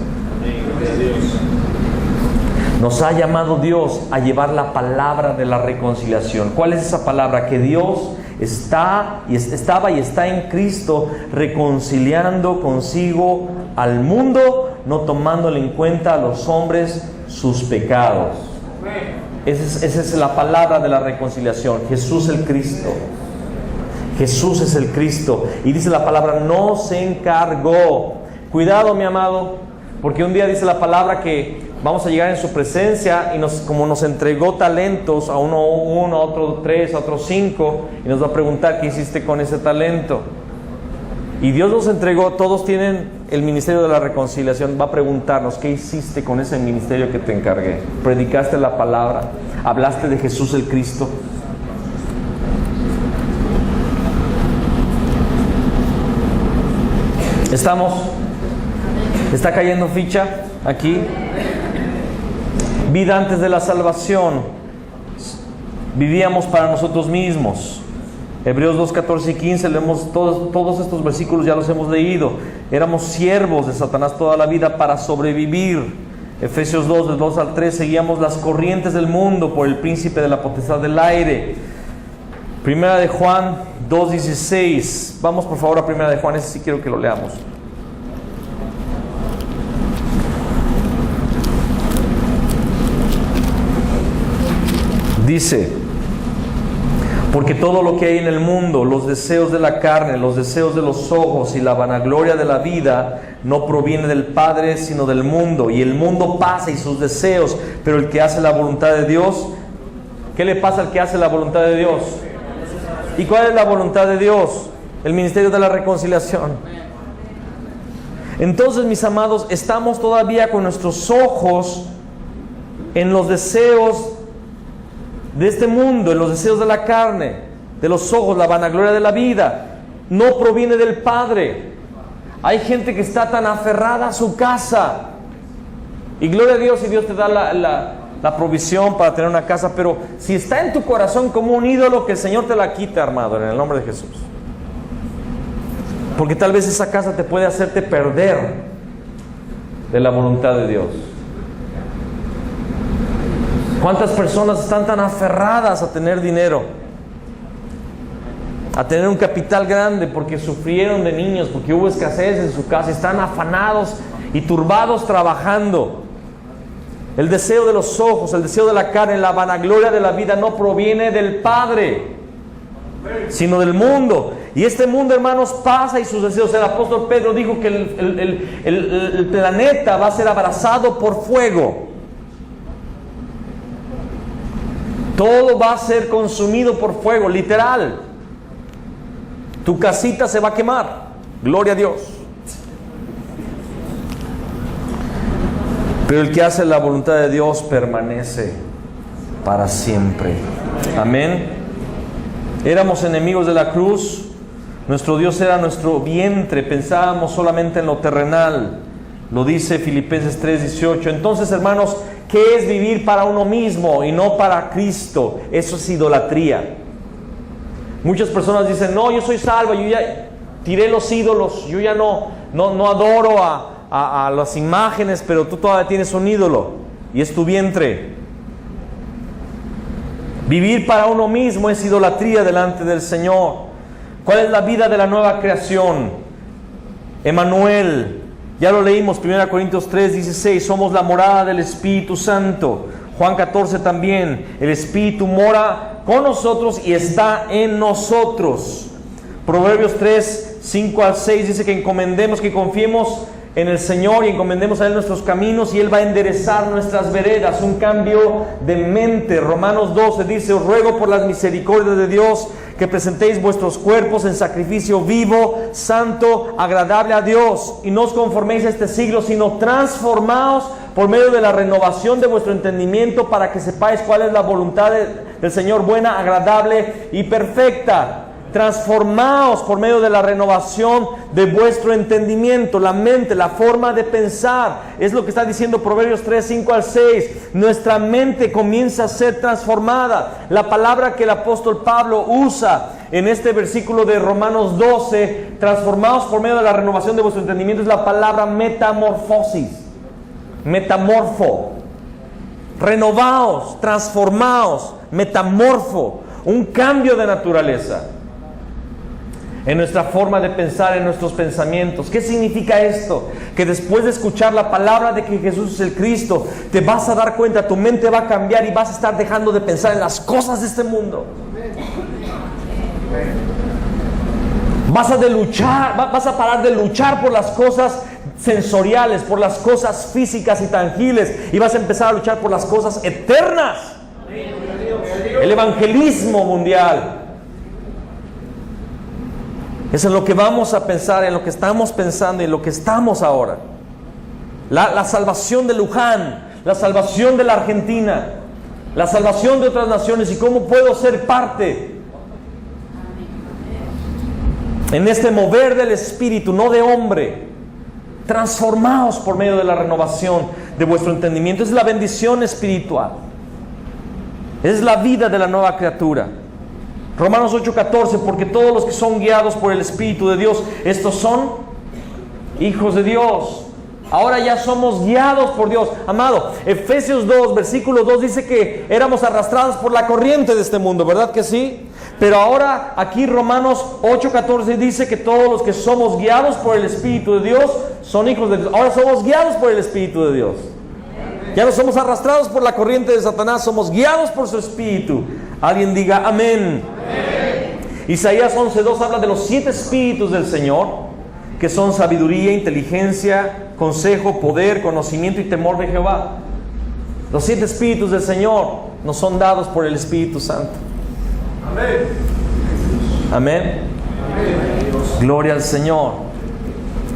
Nos ha llamado Dios a llevar la palabra de la reconciliación. ¿Cuál es esa palabra? Que Dios estaba y está en Cristo reconciliando consigo al mundo, no tomándole en cuenta a los hombres sus pecados. Esa es la palabra de la reconciliación. Jesús el Cristo. Jesús es el Cristo. Y dice la palabra, no se encargó. Cuidado, mi amado, porque un día dice la palabra que vamos a llegar en su presencia y como nos entregó talentos, a uno, a otro 3, a otro 5, y nos va a preguntar qué hiciste con ese talento. Y Dios nos entregó, todos tienen el ministerio de la reconciliación, va a preguntarnos qué hiciste con ese ministerio que te encargué. ¿Predicaste la palabra? ¿Hablaste de Jesús el Cristo? ¿Está cayendo ficha aquí? Vida antes de la salvación. Vivíamos para nosotros mismos. Hebreos 2, 14 y 15, leemos todos estos versículos, ya los hemos leído. Éramos siervos de Satanás toda la vida para sobrevivir. Efesios 2, del 2 al 3, seguíamos las corrientes del mundo por el príncipe de la potestad del aire. Primera de Juan 2:16. Vamos por favor a Primera de Juan, ese sí quiero que lo leamos. Dice: porque todo lo que hay en el mundo, los deseos de la carne, los deseos de los ojos y la vanagloria de la vida, no proviene del Padre, sino del mundo. Y el mundo pasa y sus deseos, pero el que hace la voluntad de Dios, ¿qué le pasa al que hace la voluntad de Dios? ¿Y cuál es la voluntad de Dios? El ministerio de la reconciliación. Entonces, mis amados, estamos todavía con nuestros ojos en los deseos de este mundo, en los deseos de la carne, de los ojos, la vanagloria de la vida. No proviene del Padre. Hay gente que está tan aferrada a su casa. Y gloria a Dios si Dios te da la provisión para tener una casa, pero si está en tu corazón como un ídolo, que el Señor te la quite, armado, en el nombre de Jesús. Porque tal vez esa casa te puede hacerte perder de la voluntad de Dios. ¿Cuántas personas están tan aferradas a tener dinero, a tener un capital grande, porque sufrieron de niños, porque hubo escasez en su casa, están afanados y turbados trabajando? El deseo de los ojos, el deseo de la carne, la vanagloria de la vida no proviene del Padre, sino del mundo. Y este mundo, hermanos, pasa y sus deseos. El apóstol Pedro dijo que el planeta va a ser abrasado por fuego. Todo va a ser consumido por fuego, literal. Tu casita se va a quemar. Gloria a Dios. Pero el que hace la voluntad de Dios permanece para siempre. Amén. Éramos enemigos de la cruz. Nuestro Dios era nuestro vientre. Pensábamos solamente en lo terrenal. Lo dice Filipenses 3:18. Entonces, hermanos, ¿qué es vivir para uno mismo y no para Cristo? Eso es idolatría. Muchas personas dicen: no, yo soy salvo, yo ya tiré los ídolos, yo ya no adoro a las imágenes, pero tú todavía tienes un ídolo y es tu vientre. Vivir para uno mismo es idolatría delante del Señor. ¿Cuál es la vida de la nueva creación? Emmanuel. Ya lo leímos, 1 Corintios 3:16, somos la morada del Espíritu Santo. Juan 14 también, el Espíritu mora con nosotros y está en nosotros. Proverbios 3:5 al 6 dice que encomendemos, que confiemos en el Señor y encomendemos a Él nuestros caminos y Él va a enderezar nuestras veredas. Un cambio de mente. Romanos 12 dice: os ruego por las misericordias de Dios que presentéis vuestros cuerpos en sacrificio vivo, santo, agradable a Dios, y no os conforméis a este siglo, sino transformaos por medio de la renovación de vuestro entendimiento, para que sepáis cuál es la voluntad del Señor, buena, agradable y perfecta. Transformaos por medio de la renovación de vuestro entendimiento, la mente, la forma de pensar. Es lo que está diciendo Proverbios 3, 5 al 6. Nuestra mente comienza a ser transformada. La palabra que el apóstol Pablo usa en este versículo de Romanos 12, transformaos por medio de la renovación de vuestro entendimiento, es la palabra metamorfosis. Metamorfo. Renovaos, transformaos, metamorfo. Un cambio de naturaleza en nuestra forma de pensar, en nuestros pensamientos. ¿Qué significa esto? Que después de escuchar la palabra de que Jesús es el Cristo, te vas a dar cuenta, tu mente va a cambiar y vas a estar dejando de pensar en las cosas de este mundo. Vas a parar de luchar por las cosas sensoriales, por las cosas físicas y tangibles, y vas a empezar a luchar por las cosas eternas. El evangelismo mundial. Es en lo que vamos a pensar, en lo que estamos pensando y en lo que estamos ahora. La salvación de Luján, la salvación de la Argentina, la salvación de otras naciones, y cómo puedo ser parte en este mover del Espíritu, no de hombre. Transformaos por medio de la renovación de vuestro entendimiento. Es la bendición espiritual. Es la vida de la nueva criatura. Romanos 8:14, porque todos los que son guiados por el Espíritu de Dios, estos son hijos de Dios. Ahora ya somos guiados por Dios. Amado, Efesios 2, versículo 2 dice que éramos arrastrados por la corriente de este mundo, ¿verdad que sí? Pero ahora aquí Romanos 8:14 dice que todos los que somos guiados por el Espíritu de Dios son hijos de Dios. Ahora somos guiados por el Espíritu de Dios. Ya no somos arrastrados por la corriente de Satanás, somos guiados por su Espíritu. Alguien diga amén. Amén. Isaías 11:2 habla de los 7 espíritus del Señor, que son sabiduría, inteligencia, consejo, poder, conocimiento y temor de Jehová. Los 7 espíritus del Señor nos son dados por el Espíritu Santo. Amén. Amén. Amén. Gloria al Señor.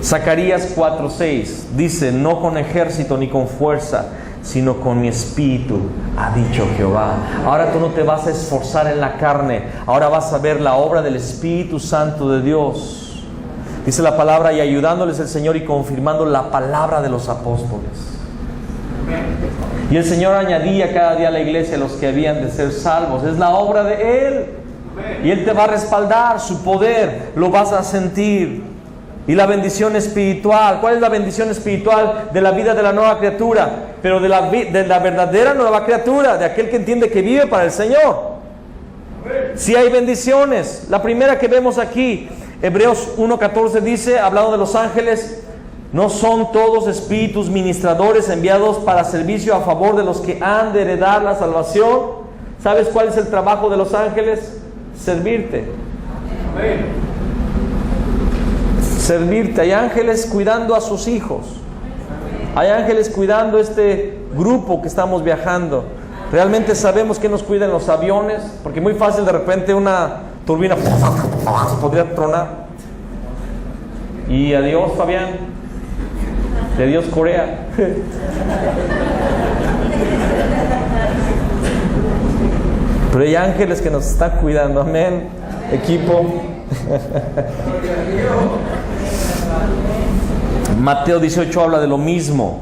Zacarías 4:6 dice: no con ejército ni con fuerza, sino con mi espíritu, ha dicho Jehová. Ahora tú no te vas a esforzar en la carne, ahora vas a ver la obra del Espíritu Santo de Dios. Dice la palabra: y ayudándoles el Señor y confirmando la palabra de los apóstoles. Y el Señor añadía cada día a la iglesia los que habían de ser salvos. Es la obra de Él. Y Él te va a respaldar, su poder lo vas a sentir. Y la bendición espiritual. ¿Cuál es la bendición espiritual? De la vida de la nueva criatura, pero de la verdadera nueva criatura, de aquel que entiende que vive para el Señor. Sí hay bendiciones. La primera que vemos aquí, Hebreos 1:14 dice, hablando de los ángeles: no son todos espíritus ministradores enviados para servicio a favor de los que han de heredar la salvación. ¿Sabes cuál es el trabajo de los ángeles? Servirte. Amén. Servirte. Hay ángeles cuidando a sus hijos. Hay ángeles cuidando este grupo que estamos viajando. Realmente sabemos que nos cuidan los aviones, porque muy fácil de repente una turbina podría tronar. Y adiós, Fabián. Y adiós, Corea. Pero hay ángeles que nos están cuidando. Amén, equipo. Mateo 18 habla de lo mismo.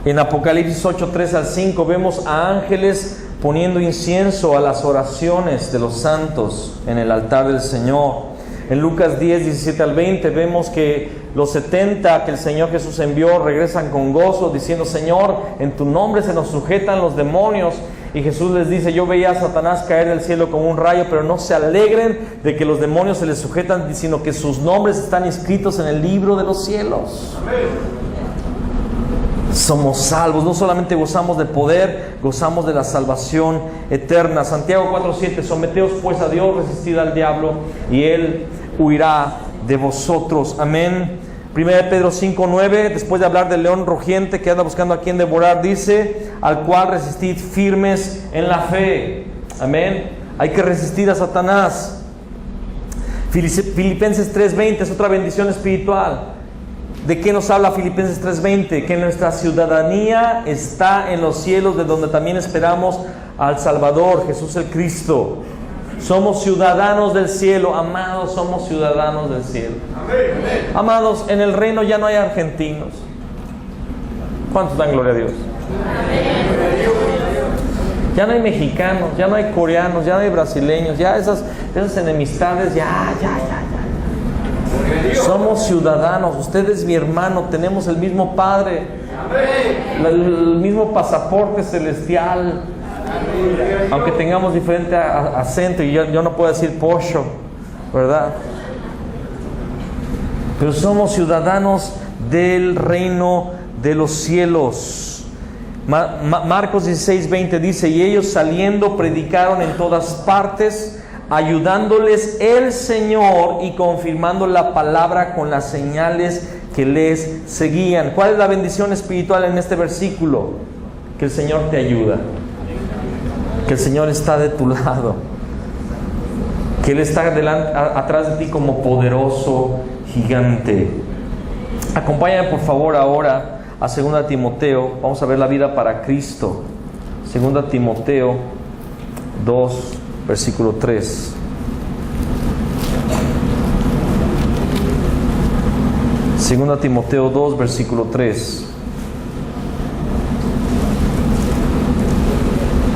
En Apocalipsis 8:3 al 5 vemos a ángeles poniendo incienso a las oraciones de los santos en el altar del Señor. En Lucas 10:17 al 20 vemos que los 70 que el Señor Jesús envió regresan con gozo diciendo: Señor, en tu nombre se nos sujetan los demonios. Y Jesús les dice: yo veía a Satanás caer del cielo como un rayo, pero no se alegren de que los demonios se les sujetan, sino que sus nombres están inscritos en el libro de los cielos. Amén. Somos salvos, no solamente gozamos de poder, gozamos de la salvación eterna. Santiago 4:7: someteos pues a Dios, resistid al diablo y Él huirá de vosotros. Amén. 1 Pedro 5:9, después de hablar del león rugiente que anda buscando a quien devorar, dice: al cual resistid firmes en la fe. Amén. Hay que resistir a Satanás. Filipenses 3:20 es otra bendición espiritual. ¿De qué nos habla Filipenses 3:20? Que nuestra ciudadanía está en los cielos, de donde también esperamos al Salvador, Jesús el Cristo. Somos ciudadanos del cielo, amados, somos ciudadanos del cielo. Amén. Amados, en el reino ya no hay argentinos. ¿Cuántos dan gloria a Dios? Ya no hay mexicanos, ya no hay coreanos, ya no hay brasileños, ya esas enemistades, ya. Somos ciudadanos, usted es mi hermano, tenemos el mismo Padre, el mismo pasaporte celestial, aunque tengamos diferente acento, y yo no puedo decir pollo, ¿verdad? Pero somos ciudadanos del reino de los cielos. Marcos 16:20 dice: y ellos saliendo predicaron en todas partes, ayudándoles el Señor y confirmando la palabra con las señales que les seguían. ¿Cuál es la bendición espiritual en este versículo? Que el Señor te ayuda, que el Señor está de tu lado, que Él está atrás de ti como poderoso gigante. Acompáñame por favor ahora a 2 Timoteo. Vamos a ver la vida para Cristo. 2 Timoteo 2, versículo 3. Segunda Timoteo 2, versículo 3.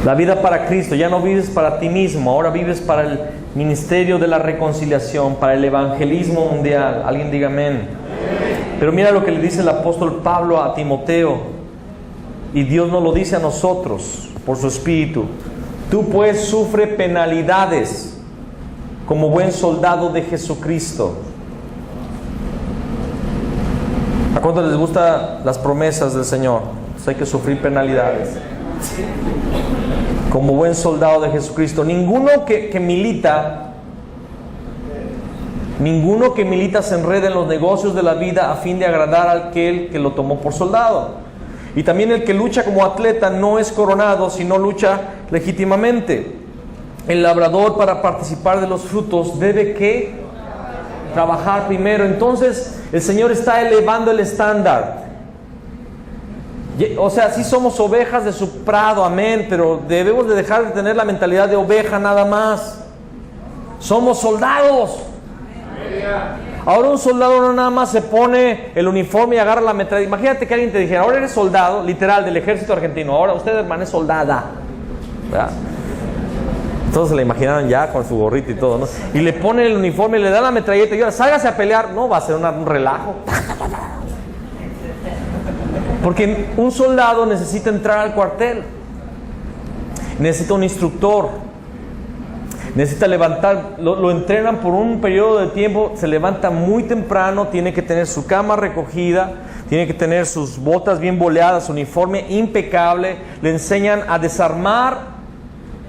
La vida para Cristo. Ya no vives para ti mismo, ahora vives para el ministerio de la reconciliación, para el evangelismo mundial. Alguien diga amén. Pero mira lo que le dice el apóstol Pablo a Timoteo, y Dios nos lo dice a nosotros por su Espíritu. Tú pues sufre penalidades como buen soldado de Jesucristo. ¿A cuántos les gustan las promesas del Señor? Pues hay que sufrir penalidades como buen soldado de Jesucristo. Ninguno que milita se enreda en los negocios de la vida a fin de agradar a aquel que lo tomó por soldado. Y también el que lucha como atleta no es coronado, sino lucha legítimamente. El labrador, para participar de los frutos, debe ¿qué? Trabajar primero. Entonces el Señor está elevando el estándar. O sea, sí somos ovejas de su prado, amén, pero debemos de dejar de tener la mentalidad de oveja nada más. Somos soldados. Ahora un soldado no nada más se pone el uniforme y agarra la metralla. Imagínate que alguien te dijera: ahora eres soldado, literal, del ejército argentino. Ahora usted, hermano, es soldada, ¿verdad? Todos se la imaginaron ya con su gorrito y todo, ¿no? Y le pone el uniforme, le da la metralleta y ahora sálgase a pelear. No, va a ser un relajo. Porque un soldado necesita entrar al cuartel, necesita un instructor, necesita levantar, lo entrenan por un periodo de tiempo, se levanta muy temprano, tiene que tener su cama recogida, tiene que tener sus botas bien boleadas, su uniforme impecable, le enseñan a desarmar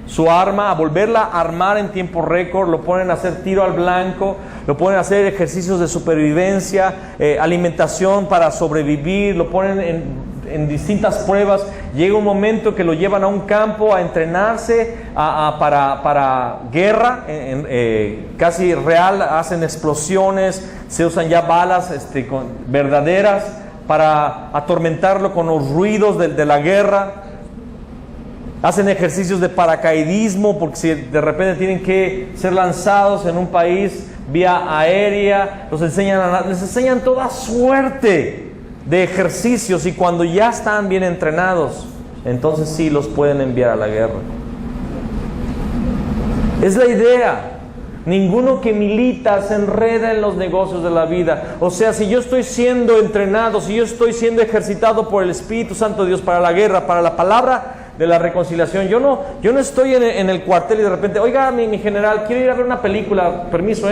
su arma, a volverla a armar en tiempo récord, lo ponen a hacer tiro al blanco, lo ponen a hacer ejercicios de supervivencia, alimentación para sobrevivir, lo ponen en distintas pruebas. Llega un momento que lo llevan a un campo a entrenarse para guerra, casi real, hacen explosiones, se usan ya balas verdaderas para atormentarlo con los ruidos de la guerra. Hacen ejercicios de paracaidismo, porque si de repente tienen que ser lanzados en un país vía aérea, les enseñan toda suerte de ejercicios, y cuando ya están bien entrenados, entonces sí los pueden enviar a la guerra. Es la idea. Ninguno que milita se enreda en los negocios de la vida. O sea, si yo estoy siendo entrenado, si yo estoy siendo ejercitado por el Espíritu Santo de Dios para la guerra, para la palabra de la reconciliación, yo no estoy en el cuartel y de repente: oiga, mi general, quiero ir a ver una película, permiso,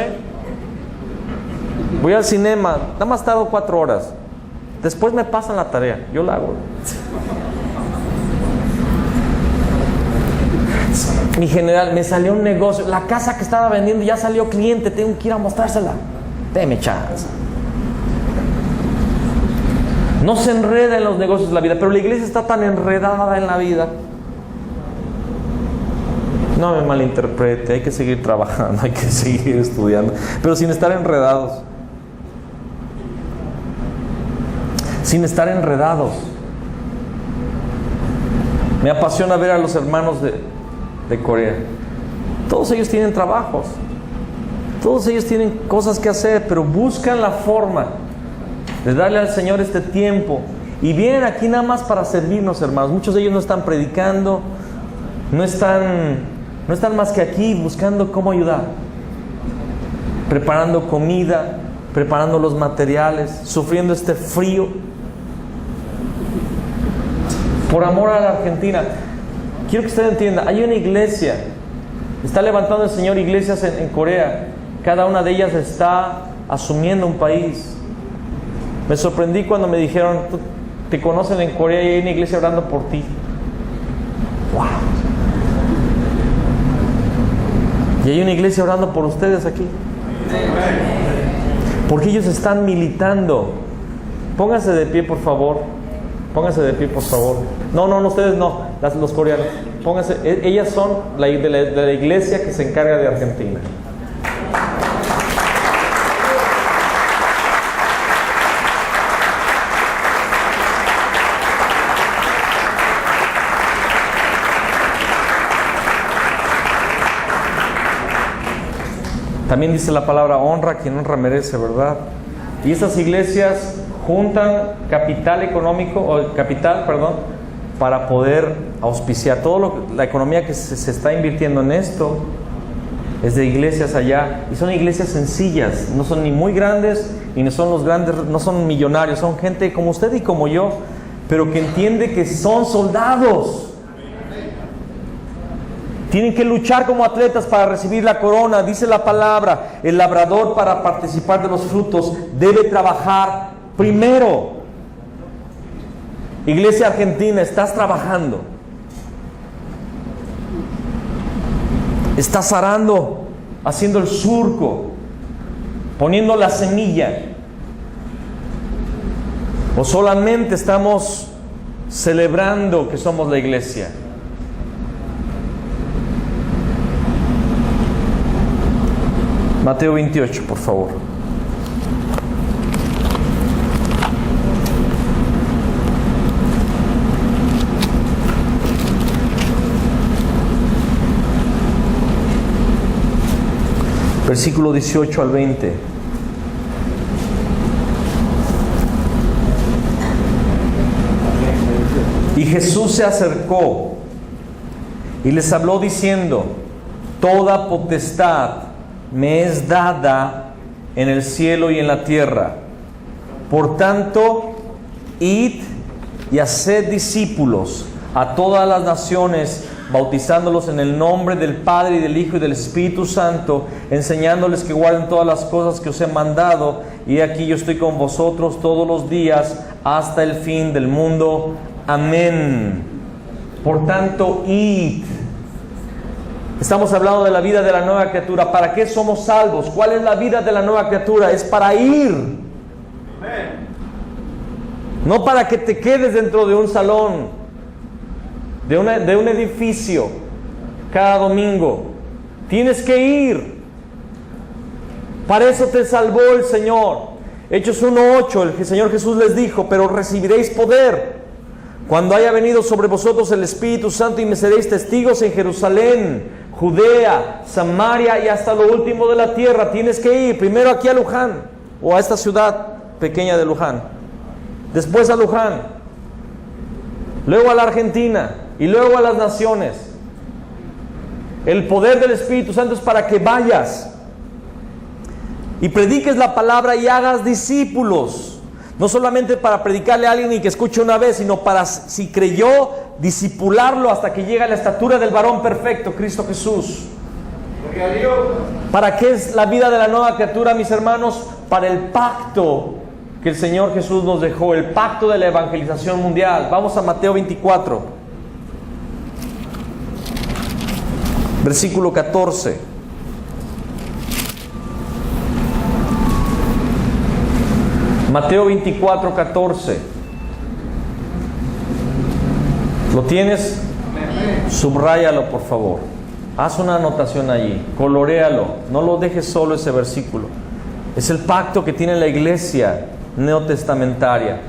voy al cinema, nada más tardo 4 horas, después me pasan la tarea, yo la hago. Mi general, me salió un negocio, la casa que estaba vendiendo ya salió cliente, tengo que ir a mostrársela, deme chance. No se enreda en los negocios de la vida, pero la iglesia está tan enredada en la vida. No me malinterprete, hay que seguir trabajando, hay que seguir estudiando, pero sin estar enredados. Sin estar enredados. Me apasiona ver a los hermanos de Corea. Todos ellos tienen trabajos, todos ellos tienen cosas que hacer, pero buscan la forma de darle al Señor este tiempo. Y vienen aquí nada más para servirnos, hermanos. Muchos de ellos no están predicando, no están más que aquí buscando cómo ayudar, preparando comida, preparando los materiales, sufriendo este frío, por amor a la Argentina. Quiero que usted entienda, hay una iglesia, está levantando el Señor iglesias en Corea. Cada una de ellas está asumiendo un país. Me sorprendí cuando me dijeron: te conocen en Corea y hay una iglesia orando por ti. ¡Wow! Y hay una iglesia orando por ustedes aquí. Porque ellos están militando. Pónganse de pie, por favor. Pónganse de pie, por favor. No, ustedes no, los coreanos. Pónganse. Ellas son de la iglesia que se encarga de Argentina. También dice la palabra: honra a quien honra merece, ¿verdad? Y estas iglesias juntan capital, para poder auspiciar. La economía que se está invirtiendo en esto es de iglesias allá, y son iglesias sencillas, no son ni muy grandes, y no son los grandes, no son millonarios, son gente como usted y como yo, pero que entiende que son soldados. Tienen que luchar como atletas para recibir la corona. Dice la palabra: el labrador, para participar de los frutos, debe trabajar primero. Iglesia argentina, estás trabajando. Estás arando, haciendo el surco, poniendo la semilla. O solamente estamos celebrando que somos la iglesia. Mateo 28, por favor. Versículo 18 al 20. Y Jesús se acercó y les habló diciendo: toda potestad me es dada en el cielo y en la tierra. Por tanto, id y haced discípulos a todas las naciones, bautizándolos en el nombre del Padre y del Hijo y del Espíritu Santo, enseñándoles que guarden todas las cosas que os he mandado. Y aquí yo estoy con vosotros todos los días hasta el fin del mundo. Amén. Por tanto, id. Estamos hablando de la vida de la nueva criatura. ¿Para qué somos salvos? ¿Cuál es la vida de la nueva criatura? Es para ir. No para que te quedes dentro de un salón, de un edificio cada domingo. Tienes que ir. Para eso te salvó el Señor. Hechos 1:8, el Señor Jesús les dijo: pero recibiréis poder cuando haya venido sobre vosotros el Espíritu Santo, y me seréis testigos en Jerusalén, Judea, Samaria y hasta lo último de la tierra. Tienes que ir primero aquí a Luján, o a esta ciudad pequeña de Luján, después a Luján, luego a la Argentina y luego a las naciones. El poder del Espíritu Santo es para que vayas y prediques la palabra y hagas discípulos. No solamente para predicarle a alguien y que escuche una vez, sino para, si creyó, discipularlo hasta que llegue a la estatura del varón perfecto, Cristo Jesús. ¿Para qué es la vida de la nueva criatura, mis hermanos? Para el pacto que el Señor Jesús nos dejó, el pacto de la evangelización mundial. Vamos a Mateo 24, versículo 14. Mateo 24, 14. ¿Lo tienes? Subráyalo, por favor. Haz una anotación allí, coloréalo, no lo dejes solo ese versículo. Es el pacto que tiene la iglesia neotestamentaria.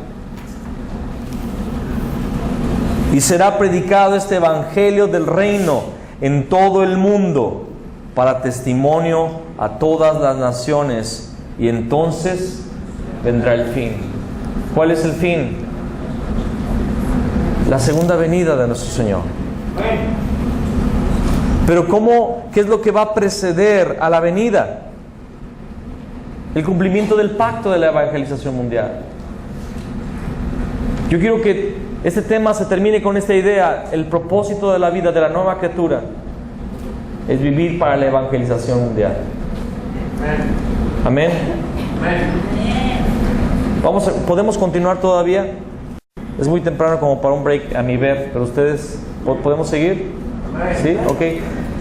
Y será predicado este evangelio del reino en todo el mundo para testimonio a todas las naciones, y entonces vendrá el fin. ¿Cuál es el fin? La segunda venida de nuestro Señor. Pero ¿qué es lo que va a preceder a la venida? El cumplimiento del pacto de la evangelización mundial. Yo quiero que este tema se termine con esta idea. El propósito de la vida de la nueva criatura es vivir para la evangelización mundial. Amén. ¿Podemos continuar todavía? Es muy temprano como para un break a mi ver, pero ustedes, ¿podemos seguir? ¿Sí? Ok.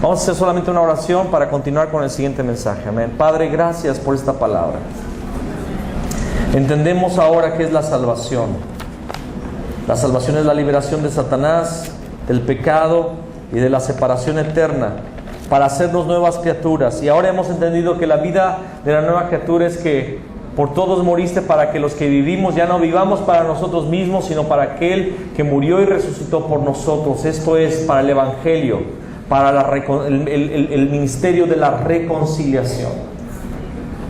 Vamos a hacer solamente una oración para continuar con el siguiente mensaje. Amén. Padre, gracias por esta palabra. Entendemos ahora qué es la salvación. La salvación es la liberación de Satanás, del pecado y de la separación eterna, para hacernos nuevas criaturas. Y ahora hemos entendido que la vida de la nueva criatura es que por todos moriste, para que los que vivimos ya no vivamos para nosotros mismos, sino para aquel que murió y resucitó por nosotros. Esto es para el evangelio, para el ministerio de la reconciliación,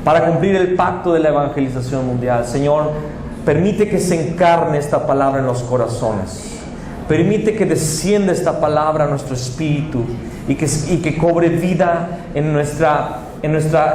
para cumplir el pacto de la evangelización mundial. Señor, permite que se encarne esta palabra en los corazones. Permite que descienda esta palabra a nuestro espíritu y que cobre vida en nuestra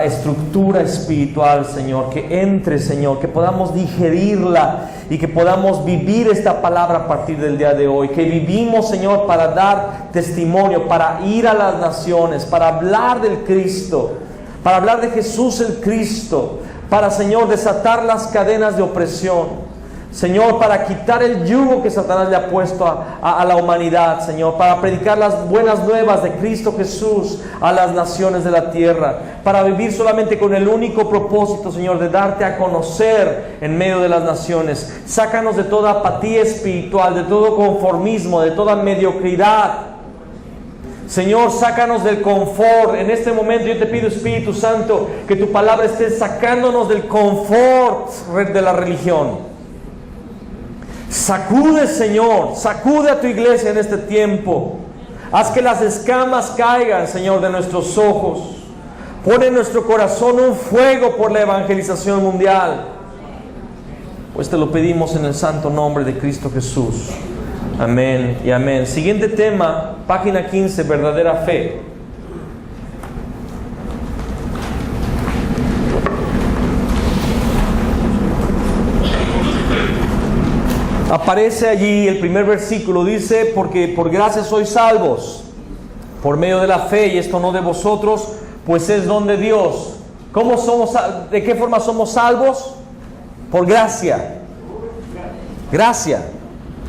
estructura espiritual, Señor. Que entre, Señor, que podamos digerirla y que podamos vivir esta palabra a partir del día de hoy. Que vivimos, Señor, para dar testimonio, para ir a las naciones, para hablar del Cristo, para hablar de Jesús el Cristo, para, Señor, desatar las cadenas de opresión, Señor, para quitar el yugo que Satanás le ha puesto a la humanidad, Señor, para predicar las buenas nuevas de Cristo Jesús a las naciones de la tierra, para vivir solamente con el único propósito, Señor, de darte a conocer en medio de las naciones. Sácanos de toda apatía espiritual, de todo conformismo, de toda mediocridad. Señor, sácanos del confort. En este momento yo te pido, Espíritu Santo, que tu palabra esté sacándonos del confort de la religión. Sacude, Señor, sacude a tu iglesia en este tiempo. Haz que las escamas caigan, Señor, de nuestros ojos. Pon en nuestro corazón un fuego por la evangelización mundial. Pues te lo pedimos en el santo nombre de Cristo Jesús. Amén y amén. Siguiente tema, página 15, verdadera fe. Aparece allí el primer versículo, dice: porque por gracia sois salvos, por medio de la fe, y esto no de vosotros, pues es don de Dios. ¿Cómo somos? ¿De qué forma somos salvos? Por gracia. Gracia.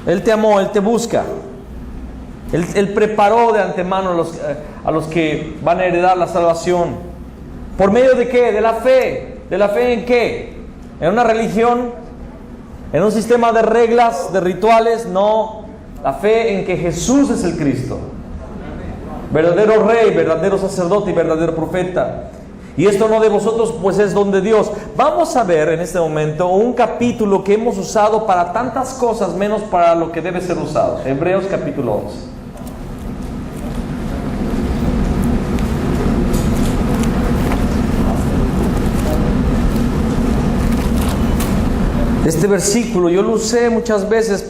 Él te amó, Él te busca. Él preparó de antemano a los que van a heredar la salvación. ¿Por medio de qué? De la fe. ¿De la fe en qué? ¿En una religión? ¿En un sistema de reglas, de rituales? No. La fe en que Jesús es el Cristo, verdadero Rey, verdadero sacerdote y verdadero profeta. Y esto no de vosotros, pues es don de Dios. Vamos a ver en este momento un capítulo que hemos usado para tantas cosas, menos para lo que debe ser usado. Hebreos capítulo 11. Este versículo yo lo usé muchas veces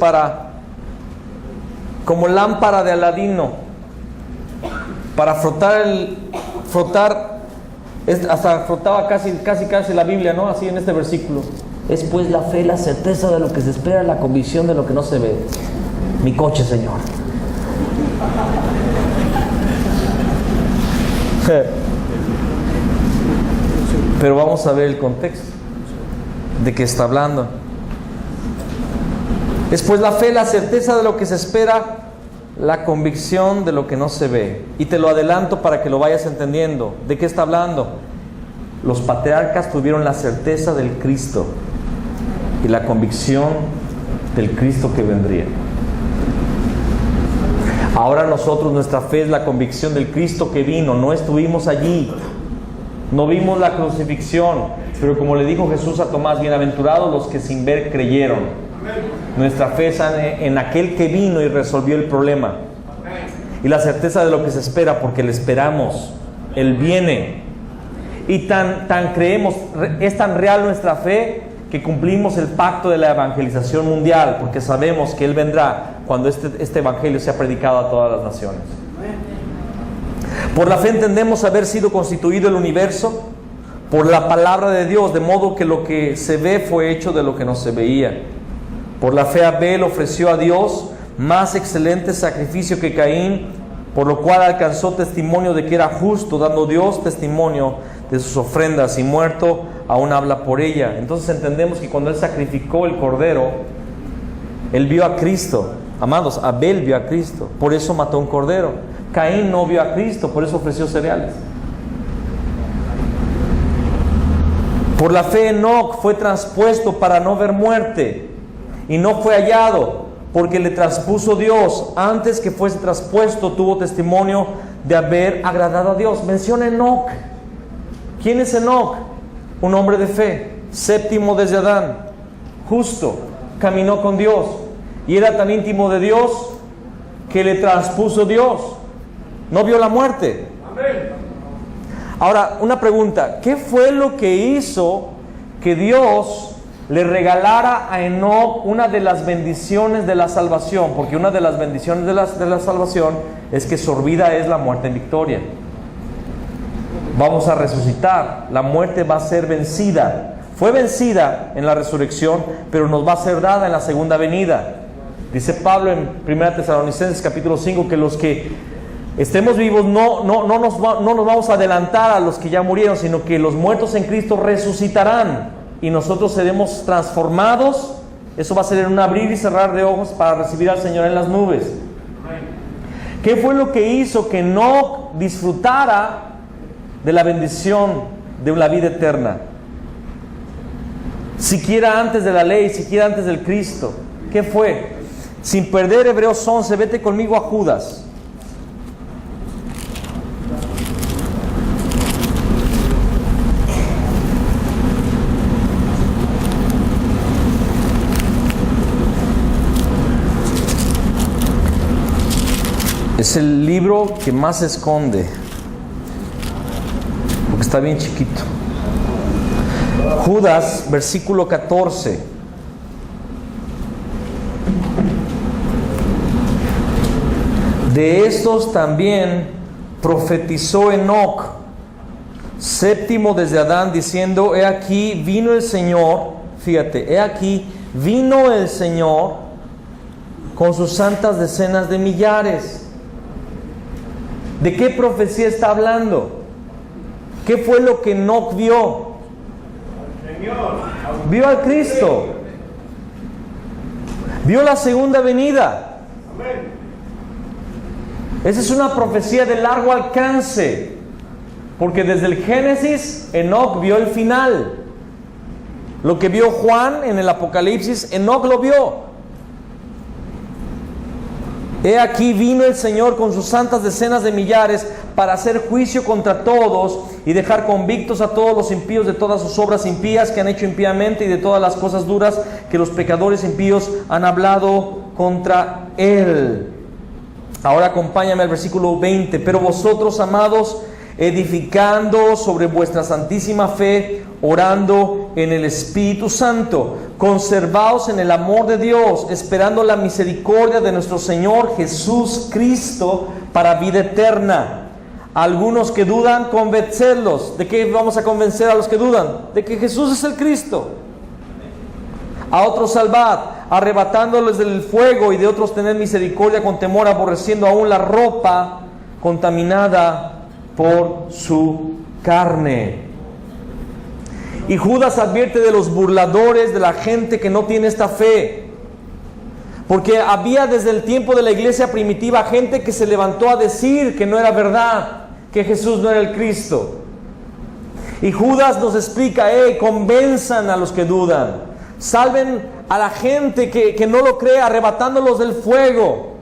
como lámpara de Aladino, para frotar, hasta frotaba casi la Biblia, ¿no? Así en este versículo. Es pues la fe, la certeza de lo que se espera, la convicción de lo que no se ve. Mi coche, Señor. Pero vamos a ver el contexto de qué está hablando. Es pues la fe, la certeza de lo que se espera, la convicción de lo que no se ve. Y te lo adelanto para que lo vayas entendiendo. ¿De qué está hablando? Los patriarcas tuvieron la certeza del Cristo y la convicción del Cristo que vendría. Ahora nosotros, nuestra fe es la convicción del Cristo que vino. No estuvimos allí, no vimos la crucifixión, pero como le dijo Jesús a Tomás, bienaventurados los que sin ver creyeron. Nuestra fe es en aquel que vino y resolvió el problema. Y la certeza de lo que se espera, porque le esperamos. Él viene. Y tan creemos, es tan real nuestra fe, que cumplimos el pacto de la evangelización mundial, porque sabemos que Él vendrá cuando este evangelio sea predicado a todas las naciones. Por la fe entendemos haber sido constituido el universo por la palabra de Dios, de modo que lo que se ve fue hecho de lo que no se veía. Por la fe Abel ofreció a Dios más excelente sacrificio que Caín, por lo cual alcanzó testimonio de que era justo, dando Dios testimonio de sus ofrendas, y muerto aún habla por ella. Entonces entendemos que cuando Él sacrificó el cordero, Él vio a Cristo. Amados, Abel vio a Cristo, por eso mató un cordero. Caín no vio a Cristo, por eso ofreció cereales. Por la fe Enoc fue traspuesto para no ver muerte, y no fue hallado, porque le traspuso Dios. Antes que fuese traspuesto, tuvo testimonio de haber agradado a Dios. Menciona Enoc. ¿Quién es Enoc? Un hombre de fe, séptimo desde Adán, justo, caminó con Dios, y era tan íntimo de Dios que le traspuso Dios. No vio la muerte. Amén. Ahora, una pregunta: ¿qué fue lo que hizo que Dios le regalara a Enoc una de las bendiciones de la salvación? Porque una de las bendiciones de la salvación es que sorbida es la muerte en victoria. Vamos a resucitar, la muerte va a ser vencida. Fue vencida en la resurrección, pero nos va a ser dada en la segunda venida. Dice Pablo en 1 Tesalonicenses capítulo 5 que los que estemos vivos no nos vamos a adelantar a los que ya murieron, sino que los muertos en Cristo resucitarán y nosotros seremos transformados. Eso va a ser en un abrir y cerrar de ojos para recibir al Señor en las nubes. ¿Qué fue lo que hizo que no disfrutara de la bendición de la vida eterna? Siquiera antes de la ley, siquiera antes del Cristo. ¿Qué fue? Sin perder Hebreos 11, vete conmigo a Judas. Es el libro que más se esconde, porque está bien chiquito. Judas, versículo 14. De estos también profetizó Enoc, séptimo desde Adán, diciendo: he aquí vino el Señor, fíjate, he aquí vino el Señor con sus santas decenas de millares. ¿De qué profecía está hablando? ¿Qué fue lo que Enoc vio? Vio al Cristo. Vio la segunda venida. Esa es una profecía de largo alcance, porque desde el Génesis Enoc vio el final. Lo que vio Juan en el Apocalipsis, Enoc lo vio. He aquí vino el Señor con sus santas decenas de millares para hacer juicio contra todos y dejar convictos a todos los impíos de todas sus obras impías que han hecho impíamente y de todas las cosas duras que los pecadores impíos han hablado contra Él. Ahora acompáñame al versículo 20. Pero vosotros, amados, edificando sobre vuestra santísima fe, orando en el Espíritu Santo, conservaos en el amor de Dios, esperando la misericordia de nuestro Señor Jesús Cristo para vida eterna. Algunos que dudan, convencerlos. ¿De qué vamos a convencer a los que dudan? De que Jesús es el Cristo. A otros salvad, arrebatándoles del fuego, y de otros tened misericordia con temor, aborreciendo aún la ropa contaminada por su carne. Y Judas advierte de los burladores, de la gente que no tiene esta fe, porque había desde el tiempo de la iglesia primitiva gente que se levantó a decir que no era verdad, que Jesús no era el Cristo. Y Judas nos explica: convenzan a los que dudan, salven a la gente que no lo cree, arrebatándolos del fuego.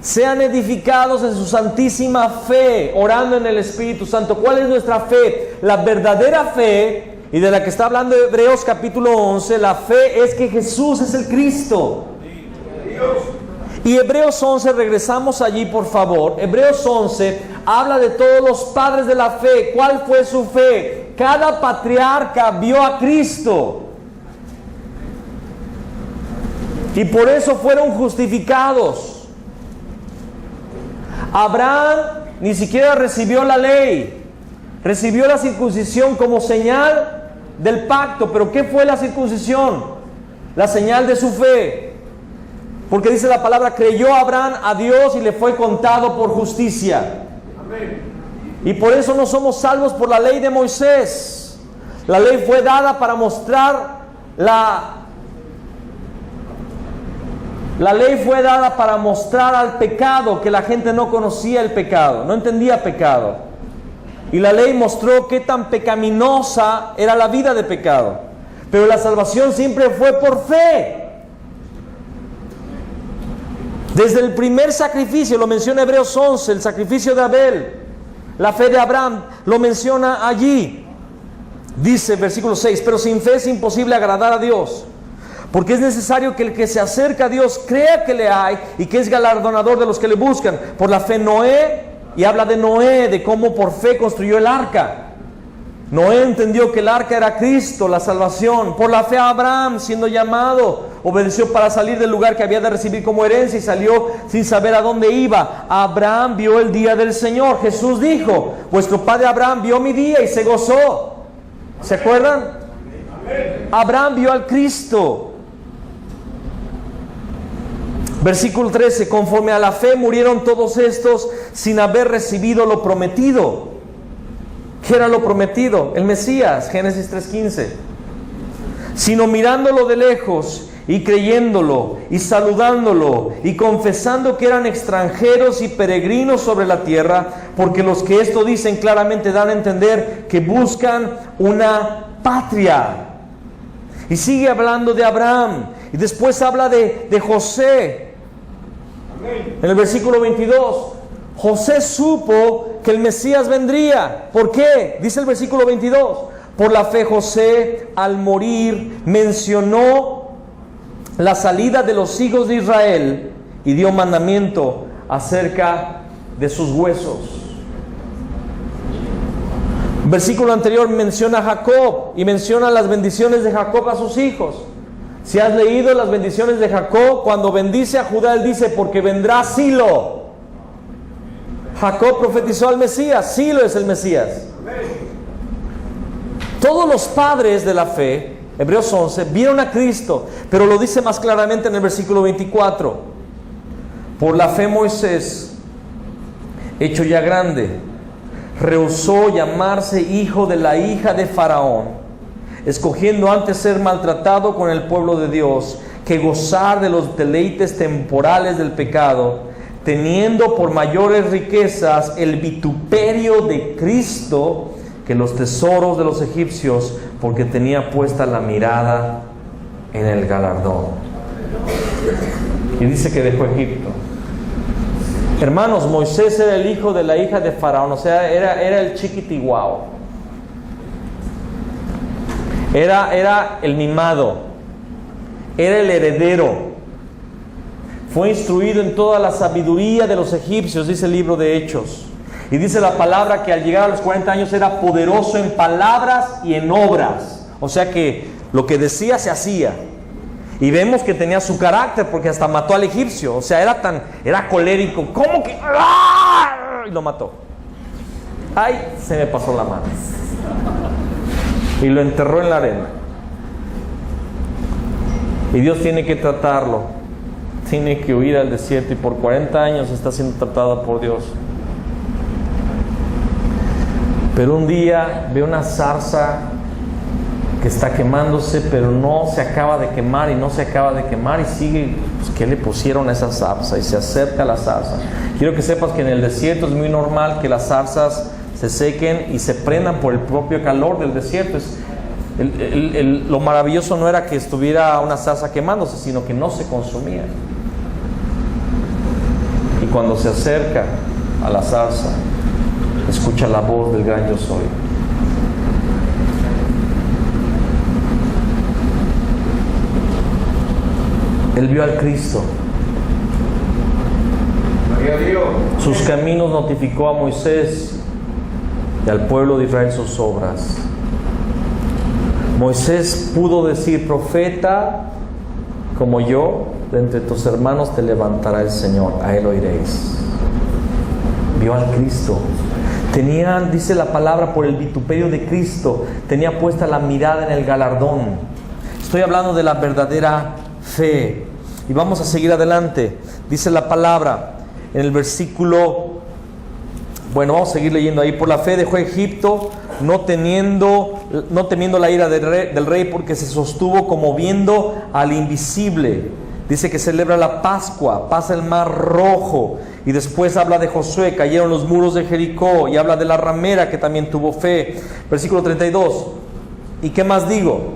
sean edificados en su santísima fe, orando en el Espíritu Santo. ¿Cuál es nuestra fe? La verdadera fe, y de la que está hablando Hebreos capítulo 11, la fe es que Jesús es el Cristo. Y Hebreos 11, regresamos allí por favor. Hebreos 11 habla de todos los padres de la fe. ¿Cuál fue su fe? Cada patriarca vio a Cristo y por eso fueron justificados. Abraham ni siquiera recibió la ley, recibió la circuncisión como señal del pacto. ¿Pero qué fue la circuncisión? La señal de su fe. Porque dice la palabra, creyó Abraham a Dios y le fue contado por justicia. Amén. Y por eso no somos salvos por la ley de Moisés. La ley fue dada para mostrar la ley fue dada para mostrar al pecado, que la gente no conocía el pecado, no entendía pecado. Y la ley mostró qué tan pecaminosa era la vida de pecado. Pero la salvación siempre fue por fe. Desde el primer sacrificio, lo menciona Hebreos 11, el sacrificio de Abel, la fe de Abraham, lo menciona allí. Dice, versículo 6, pero sin fe es imposible agradar a Dios, porque es necesario que el que se acerca a Dios crea que le hay y que es galardonador de los que le buscan. Por la fe Noé, y habla de Noé, de cómo por fe construyó el arca. Noé entendió que el arca era Cristo, la salvación. Por la fe Abraham, siendo llamado, obedeció para salir del lugar que había de recibir como herencia y salió sin saber a dónde iba. Abraham vio el día del Señor. Jesús dijo, vuestro padre Abraham vio mi día y se gozó. ¿Se acuerdan? Abraham vio al Cristo. Versículo 13, conforme a la fe murieron todos estos sin haber recibido lo prometido. ¿Qué era lo prometido? El Mesías, Génesis 3:15. Sino mirándolo de lejos y creyéndolo y saludándolo y confesando que eran extranjeros y peregrinos sobre la tierra, porque los que esto dicen claramente dan a entender que buscan una patria. Y sigue hablando de Abraham y después habla de José. En el versículo 22, José supo que el Mesías vendría. ¿Por qué? Dice el versículo 22. Por la fe José, al morir, mencionó la salida de los hijos de Israel y dio mandamiento acerca de sus huesos. Versículo anterior menciona a Jacob y menciona las bendiciones de Jacob a sus hijos. Si has leído las bendiciones de Jacob, cuando bendice a Judá, él dice, porque vendrá Silo. Jacob profetizó al Mesías, Silo es el Mesías. Todos los padres de la fe, Hebreos 11, vieron a Cristo, pero lo dice más claramente en el versículo 24. Por la fe Moisés, hecho ya grande, rehusó llamarse hijo de la hija de Faraón, escogiendo antes ser maltratado con el pueblo de Dios, que gozar de los deleites temporales del pecado, teniendo por mayores riquezas el vituperio de Cristo que los tesoros de los egipcios, porque tenía puesta la mirada en el galardón. Y dice que dejó Egipto. Hermanos, Moisés era el hijo de la hija de Faraón, o sea, era el chiquitiguao. Era el mimado, era el heredero. Fue instruido en toda la sabiduría de los egipcios, dice el libro de Hechos. Y dice la palabra que al llegar a los 40 años era poderoso en palabras y en obras. O sea que lo que decía se hacía. Y vemos que tenía su carácter, porque hasta mató al egipcio. O sea, era colérico. ¿Cómo que? ¡Ah! Y lo mató. Ay, se me pasó la mano. Y lo enterró en la arena. Y Dios tiene que tratarlo. Tiene que huir al desierto y por 40 años está siendo tratada por Dios. Pero un día ve una zarza que está quemándose, pero no se acaba de quemar y no se acaba de quemar y sigue. Pues, ¿qué le pusieron a esa zarza? Y se acerca a la zarza. Quiero que sepas que en el desierto es muy normal que las zarzas se sequen y se prendan por el propio calor del desierto. Lo maravilloso no era que estuviera una zarza quemándose, sino que no se consumía. Y Y cuando se acerca a la zarza, escucha la voz del gran yo soy. Él vio al Cristo. Sus caminos notificó a Moisés y al pueblo de Israel sus obras. Moisés pudo decir: profeta como yo, de entre tus hermanos te levantará el Señor, a él oiréis. Vio al Cristo. Tenían, dice la palabra, por el vituperio de Cristo, tenía puesta la mirada en el galardón. Estoy hablando de la verdadera fe. Y vamos a seguir adelante. Dice la palabra en el versículo, bueno, vamos a seguir leyendo ahí. Por la fe dejó Egipto, no temiendo la ira del rey, porque se sostuvo como viendo al invisible. Dice que celebra la Pascua, pasa el mar rojo, y después habla de Josué, cayeron los muros de Jericó, y habla de la ramera que también tuvo fe. Versículo 32. ¿Y qué más digo?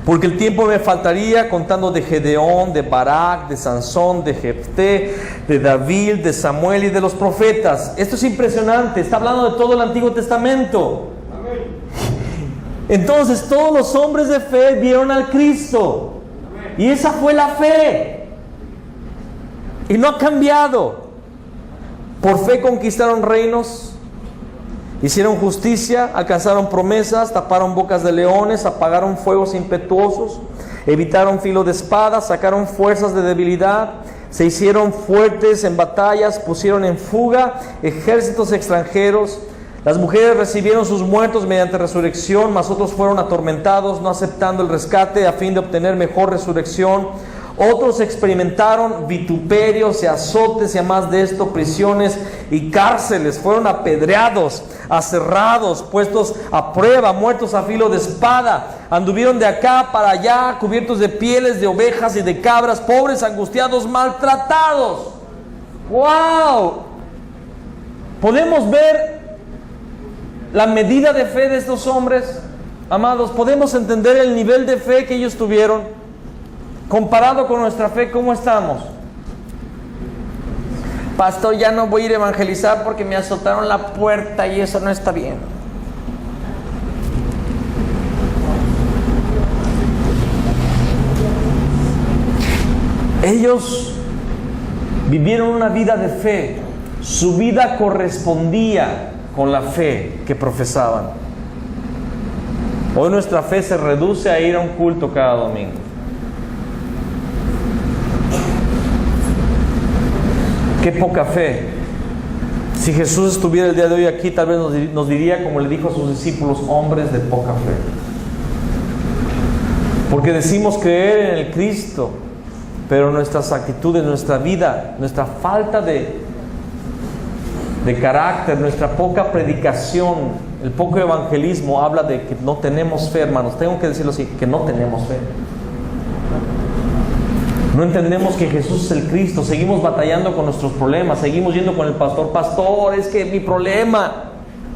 Porque el tiempo me faltaría contando de Gedeón, de Barak, de Sansón, de Jefté, de David, de Samuel y de los profetas. Esto es impresionante, está hablando de todo el Antiguo Testamento. Amén. Entonces todos los hombres de fe vieron al Cristo. Amén. Y esa fue la fe. Y no ha cambiado. Por fe conquistaron reinos, hicieron justicia, alcanzaron promesas, taparon bocas de leones, apagaron fuegos impetuosos, evitaron filo de espada, sacaron fuerzas de debilidad, se hicieron fuertes en batallas, pusieron en fuga ejércitos extranjeros. Las mujeres recibieron sus muertos mediante resurrección, mas otros fueron atormentados, no aceptando el rescate a fin de obtener mejor resurrección. Otros experimentaron vituperios y azotes, y además de esto prisiones y cárceles. Fueron apedreados, aserrados, puestos a prueba, muertos a filo de espada. Anduvieron de acá para allá, cubiertos de pieles de ovejas y de cabras, pobres, angustiados, maltratados. ¡Wow! ¿Podemos ver la medida de fe de estos hombres? Amados, ¿podemos entender el nivel de fe que ellos tuvieron? Comparado con nuestra fe, ¿cómo estamos? Pastor, ya no voy a ir a evangelizar porque me azotaron la puerta y eso no está bien. Ellos vivieron una vida de fe. Su vida correspondía con la fe que profesaban. Hoy nuestra fe se reduce a ir a un culto cada domingo. Qué poca fe. Si Jesús estuviera el día de hoy aquí, tal vez nos diría, como le dijo a sus discípulos, hombres de poca fe. Porque decimos creer en el Cristo, pero nuestras actitudes, nuestra vida, nuestra falta de carácter, nuestra poca predicación, el poco evangelismo habla de que no tenemos fe, hermanos. Tengo que decirlo así, que no tenemos fe. No entendemos que Jesús es el Cristo. Seguimos batallando con nuestros problemas. Seguimos yendo con el pastor. Pastor, es que mi problema.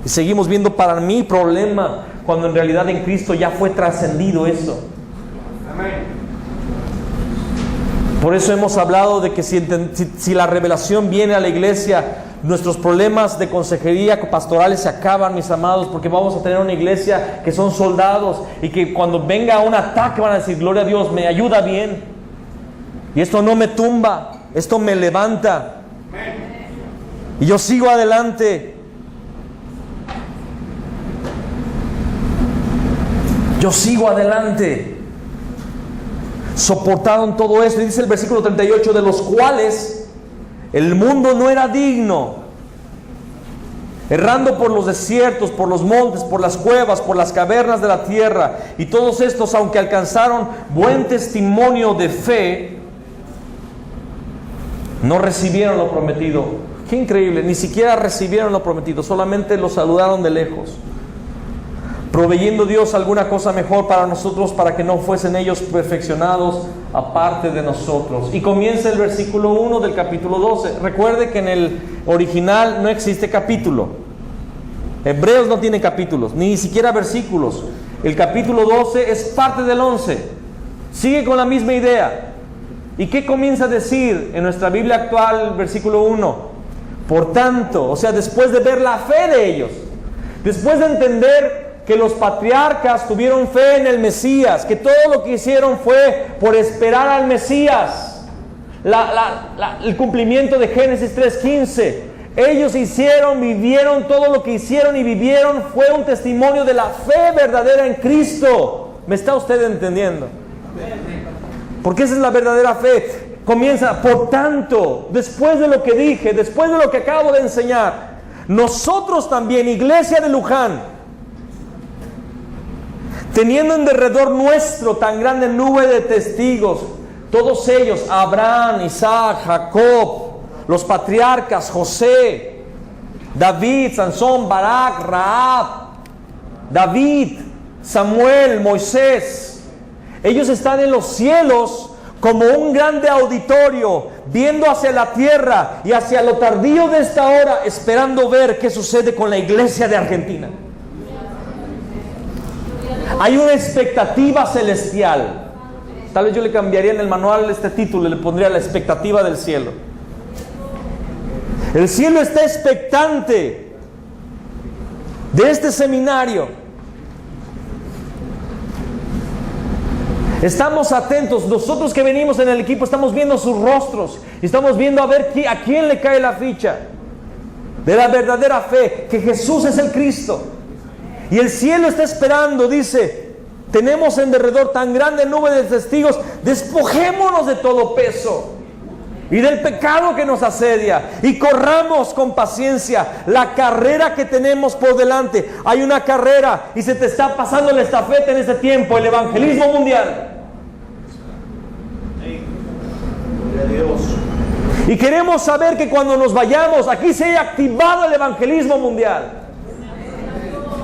Y seguimos viendo para mi problema, cuando en realidad en Cristo ya fue trascendido eso. Amén. Por eso hemos hablado de que si la revelación viene a la iglesia, nuestros problemas de consejería pastorales se acaban, mis amados, porque vamos a tener una iglesia que son soldados y que cuando venga un ataque van a decir: gloria a Dios, me ayuda bien. Y esto no me tumba, esto me levanta. Y yo sigo adelante. Yo sigo adelante. Soportaron todo esto. Y dice el versículo 38, de los cuales el mundo no era digno, errando por los desiertos, por los montes, por las cuevas, por las cavernas de la tierra. Y todos estos, aunque alcanzaron buen testimonio de fe, no recibieron lo prometido. Qué increíble, ni siquiera recibieron lo prometido, solamente lo saludaron de lejos, proveyendo Dios alguna cosa mejor para nosotros, para que no fuesen ellos perfeccionados aparte de nosotros. Y comienza el versículo 1 del capítulo 12. Recuerde que en el original no existe capítulo. Hebreos no tiene capítulos, ni siquiera versículos. El capítulo 12 es parte del 11. Sigue con la misma idea. ¿Y qué comienza a decir en nuestra Biblia actual, versículo 1? Por tanto, o sea, después de ver la fe de ellos, después de entender que los patriarcas tuvieron fe en el Mesías, que todo lo que hicieron fue por esperar al Mesías, el cumplimiento de Génesis 3:15, ellos hicieron, vivieron todo lo que hicieron y vivieron, fue un testimonio de la fe verdadera en Cristo. ¿Me está usted entendiendo? Porque esa es la verdadera fe. Comienza, por tanto, después de lo que dije, después de lo que acabo de enseñar, nosotros también, iglesia de Luján, teniendo en derredor nuestro tan grande nube de testigos, todos ellos, Abraham, Isaac, Jacob, los patriarcas, José, David, Sansón, Barak, Rahab, David, Samuel, Moisés, ellos están en los cielos como un grande auditorio, viendo hacia la tierra y hacia lo tardío de esta hora, esperando ver qué sucede con la iglesia de Argentina. Hay una expectativa celestial. Tal vez yo le cambiaría en el manual este título, le pondría la expectativa del cielo. El cielo está expectante de este seminario. Estamos atentos, nosotros que venimos en el equipo estamos viendo sus rostros y estamos viendo a ver a quién le cae la ficha de la verdadera fe, que Jesús es el Cristo. Y el cielo está esperando, dice, tenemos en derredor tan grande nube de testigos, despojémonos de todo peso y del pecado que nos asedia y corramos con paciencia la carrera que tenemos por delante. Hay una carrera y se te está pasando la estafeta en este tiempo, el evangelismo mundial. Y queremos saber que cuando nos vayamos, aquí se haya activado el evangelismo mundial.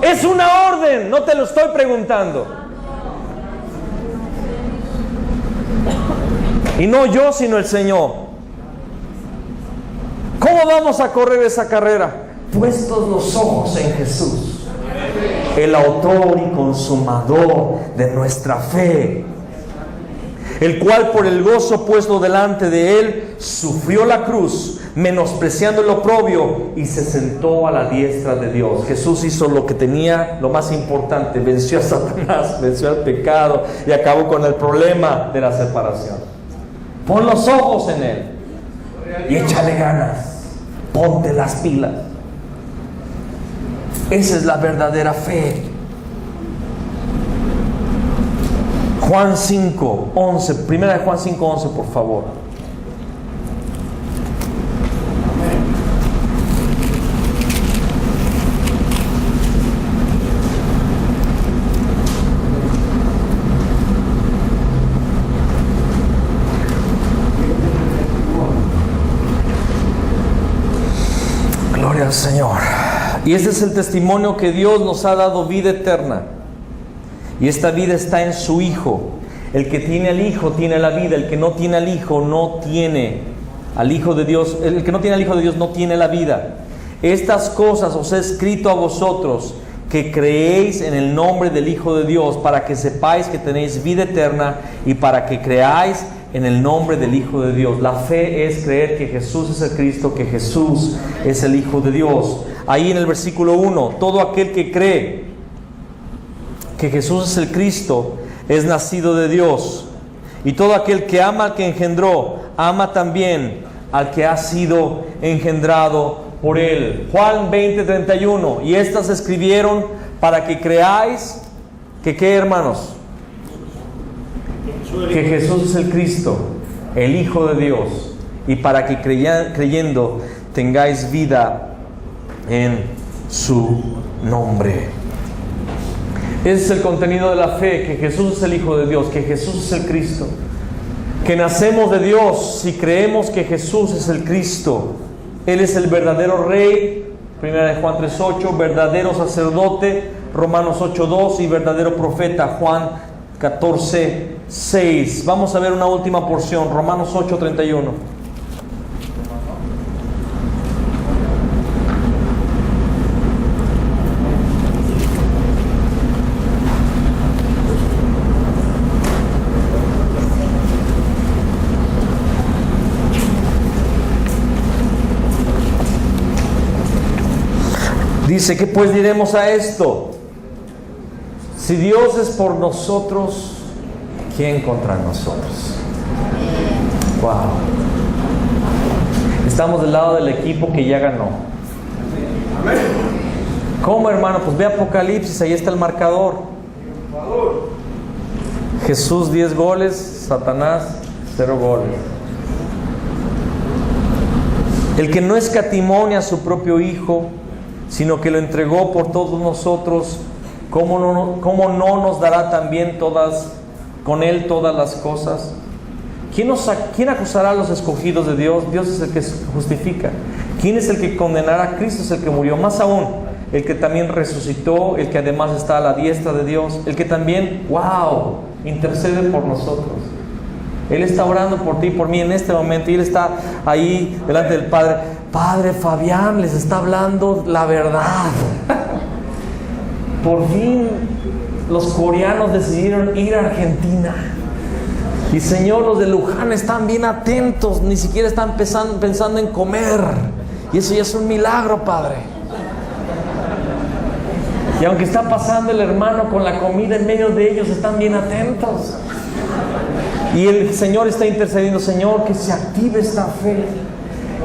Es una orden, no te lo estoy preguntando. Y no yo, sino el Señor. ¿Cómo vamos a correr esa carrera? Puestos los ojos en Jesús, el autor y consumador de nuestra fe, el cual por el gozo puesto delante de él sufrió la cruz, menospreciando el oprobio, y se sentó a la diestra de Dios. Jesús hizo lo que tenía, lo más importante: venció a Satanás, venció al pecado y acabó con el problema de la separación. Pon los ojos en él y échale ganas, ponte las pilas. Esa es la verdadera fe. Juan 5:11, primera de Juan 5:11, por favor. Gloria al Señor. Y este es el testimonio que Dios nos ha dado: vida eterna. Y esta vida está en su Hijo. El que tiene al Hijo tiene la vida. El que no tiene al Hijo no tiene al Hijo de Dios. El que no tiene al Hijo de Dios no tiene la vida. Estas cosas os he escrito a vosotros, que creéis en el nombre del Hijo de Dios, para que sepáis que tenéis vida eterna, y para que creáis en el nombre del Hijo de Dios. La fe es creer que Jesús es el Cristo, que Jesús es el Hijo de Dios. Ahí en el versículo 1, todo aquel que cree que Jesús es el Cristo es nacido de Dios, y todo aquel que ama al que engendró, ama también al que ha sido engendrado por él. Juan 20:31, y estas se escribieron para que creáis que, ¿qué, hermanos? Que Jesús es el Cristo, el Hijo de Dios, y para que creyendo tengáis vida en su nombre. Ese es el contenido de la fe: que Jesús es el Hijo de Dios, que Jesús es el Cristo, que nacemos de Dios si creemos que Jesús es el Cristo. Él es el verdadero Rey, primera de Juan 3:8, verdadero sacerdote, Romanos 8:2, y verdadero profeta, Juan 14:6. Vamos a ver una última porción, Romanos 8:31. Dice, ¿qué pues diremos a esto? Si Dios es por nosotros, ¿quién contra nosotros? Wow. Estamos del lado del equipo que ya ganó. ¿Cómo, hermano? Pues ve Apocalipsis, ahí está el marcador. Jesús 10 goles, Satanás 0 goles. El que no escatimó ni a su propio Hijo, sino que lo entregó por todos nosotros, ¿cómo no nos dará también con Él todas las cosas? ¿Quién acusará a los escogidos de Dios? Dios es el que justifica. ¿Quién es el que condenará? Cristo es el que murió. Más aún, el que también resucitó, el que además está a la diestra de Dios, el que también, wow, intercede por nosotros. Él está orando por ti y por mí en este momento, y Él está ahí delante del Padre. Padre, Fabián les está hablando la verdad. Por fin los coreanos decidieron ir a Argentina. Y Señor, los de Luján están bien atentos, ni siquiera están pensando en comer. Y eso ya es un milagro, Padre. Y aunque está pasando el hermano con la comida en medio de ellos, están bien atentos. Y el Señor está intercediendo. Señor, que se active esta fe,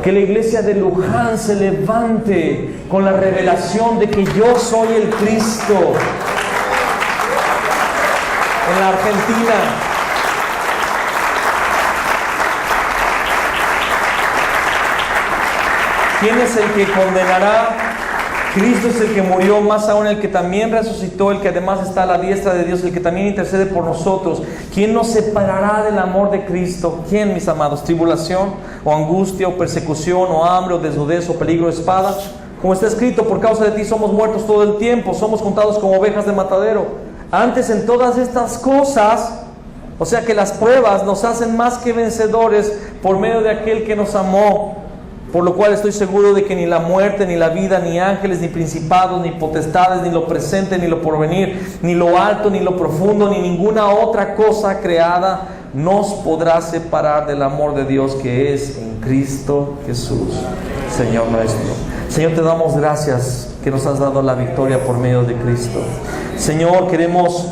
que la iglesia de Luján se levante con la revelación de que yo soy el Cristo. En la Argentina, ¿quién es el que condenará? Cristo es el que murió, más aún el que también resucitó, el que además está a la diestra de Dios, el que también intercede por nosotros. ¿Quién nos separará del amor de Cristo? ¿Quién, mis amados? ¿Tribulación, o angustia, o persecución, o hambre, o desnudez, o peligro de espada? Como está escrito, por causa de ti somos muertos todo el tiempo, somos contados como ovejas de matadero. Antes, en todas estas cosas, o sea que las pruebas nos hacen más que vencedores por medio de aquel que nos amó. Por lo cual estoy seguro de que ni la muerte, ni la vida, ni ángeles, ni principados, ni potestades, ni lo presente, ni lo porvenir, ni lo alto, ni lo profundo, ni ninguna otra cosa creada nos podrá separar del amor de Dios que es en Cristo Jesús, Señor nuestro. Señor, te damos gracias que nos has dado la victoria por medio de Cristo. Señor, queremos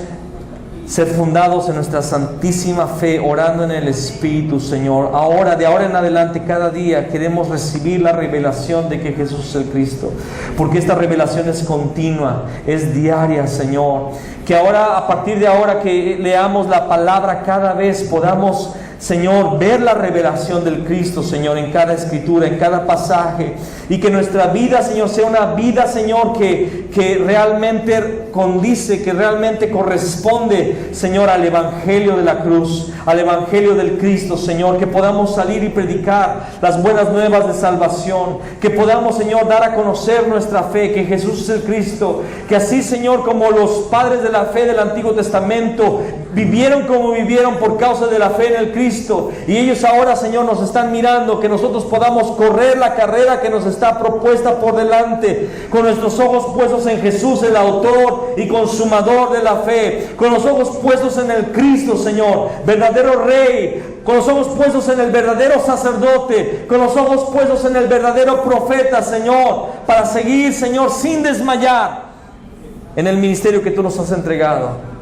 ser fundados en nuestra santísima fe, orando en el Espíritu, Señor. De ahora en adelante, cada día queremos recibir la revelación de que Jesús es el Cristo, porque esta revelación es continua, es diaria, Señor. Que ahora, a partir de ahora que leamos la palabra, cada vez podamos, Señor, ver la revelación del Cristo, Señor, en cada escritura, en cada pasaje, y que nuestra vida, Señor, sea una vida, Señor, que realmente condice, que realmente corresponde, Señor, al Evangelio de la cruz, al Evangelio del Cristo, Señor. Que podamos salir y predicar las buenas nuevas de salvación, que podamos, Señor, dar a conocer nuestra fe, que Jesús es el Cristo, que así, Señor, como los padres de la fe del Antiguo Testamento vivieron como vivieron por causa de la fe en el Cristo, y ellos ahora, Señor, nos están mirando, que nosotros podamos correr la carrera que nos está propuesta por delante, con nuestros ojos puestos en Jesús, el autor y consumador de la fe, con los ojos puestos en el Cristo, Señor, verdadero Rey, con los ojos puestos en el verdadero sacerdote, con los ojos puestos en el verdadero profeta, Señor, para seguir, Señor, sin desmayar en el ministerio que tú nos has entregado.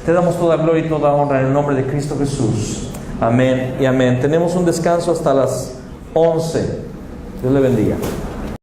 Te damos toda gloria y toda honra en el nombre de Cristo Jesús. Amén y amén. Tenemos un descanso hasta las 11. Dios le bendiga.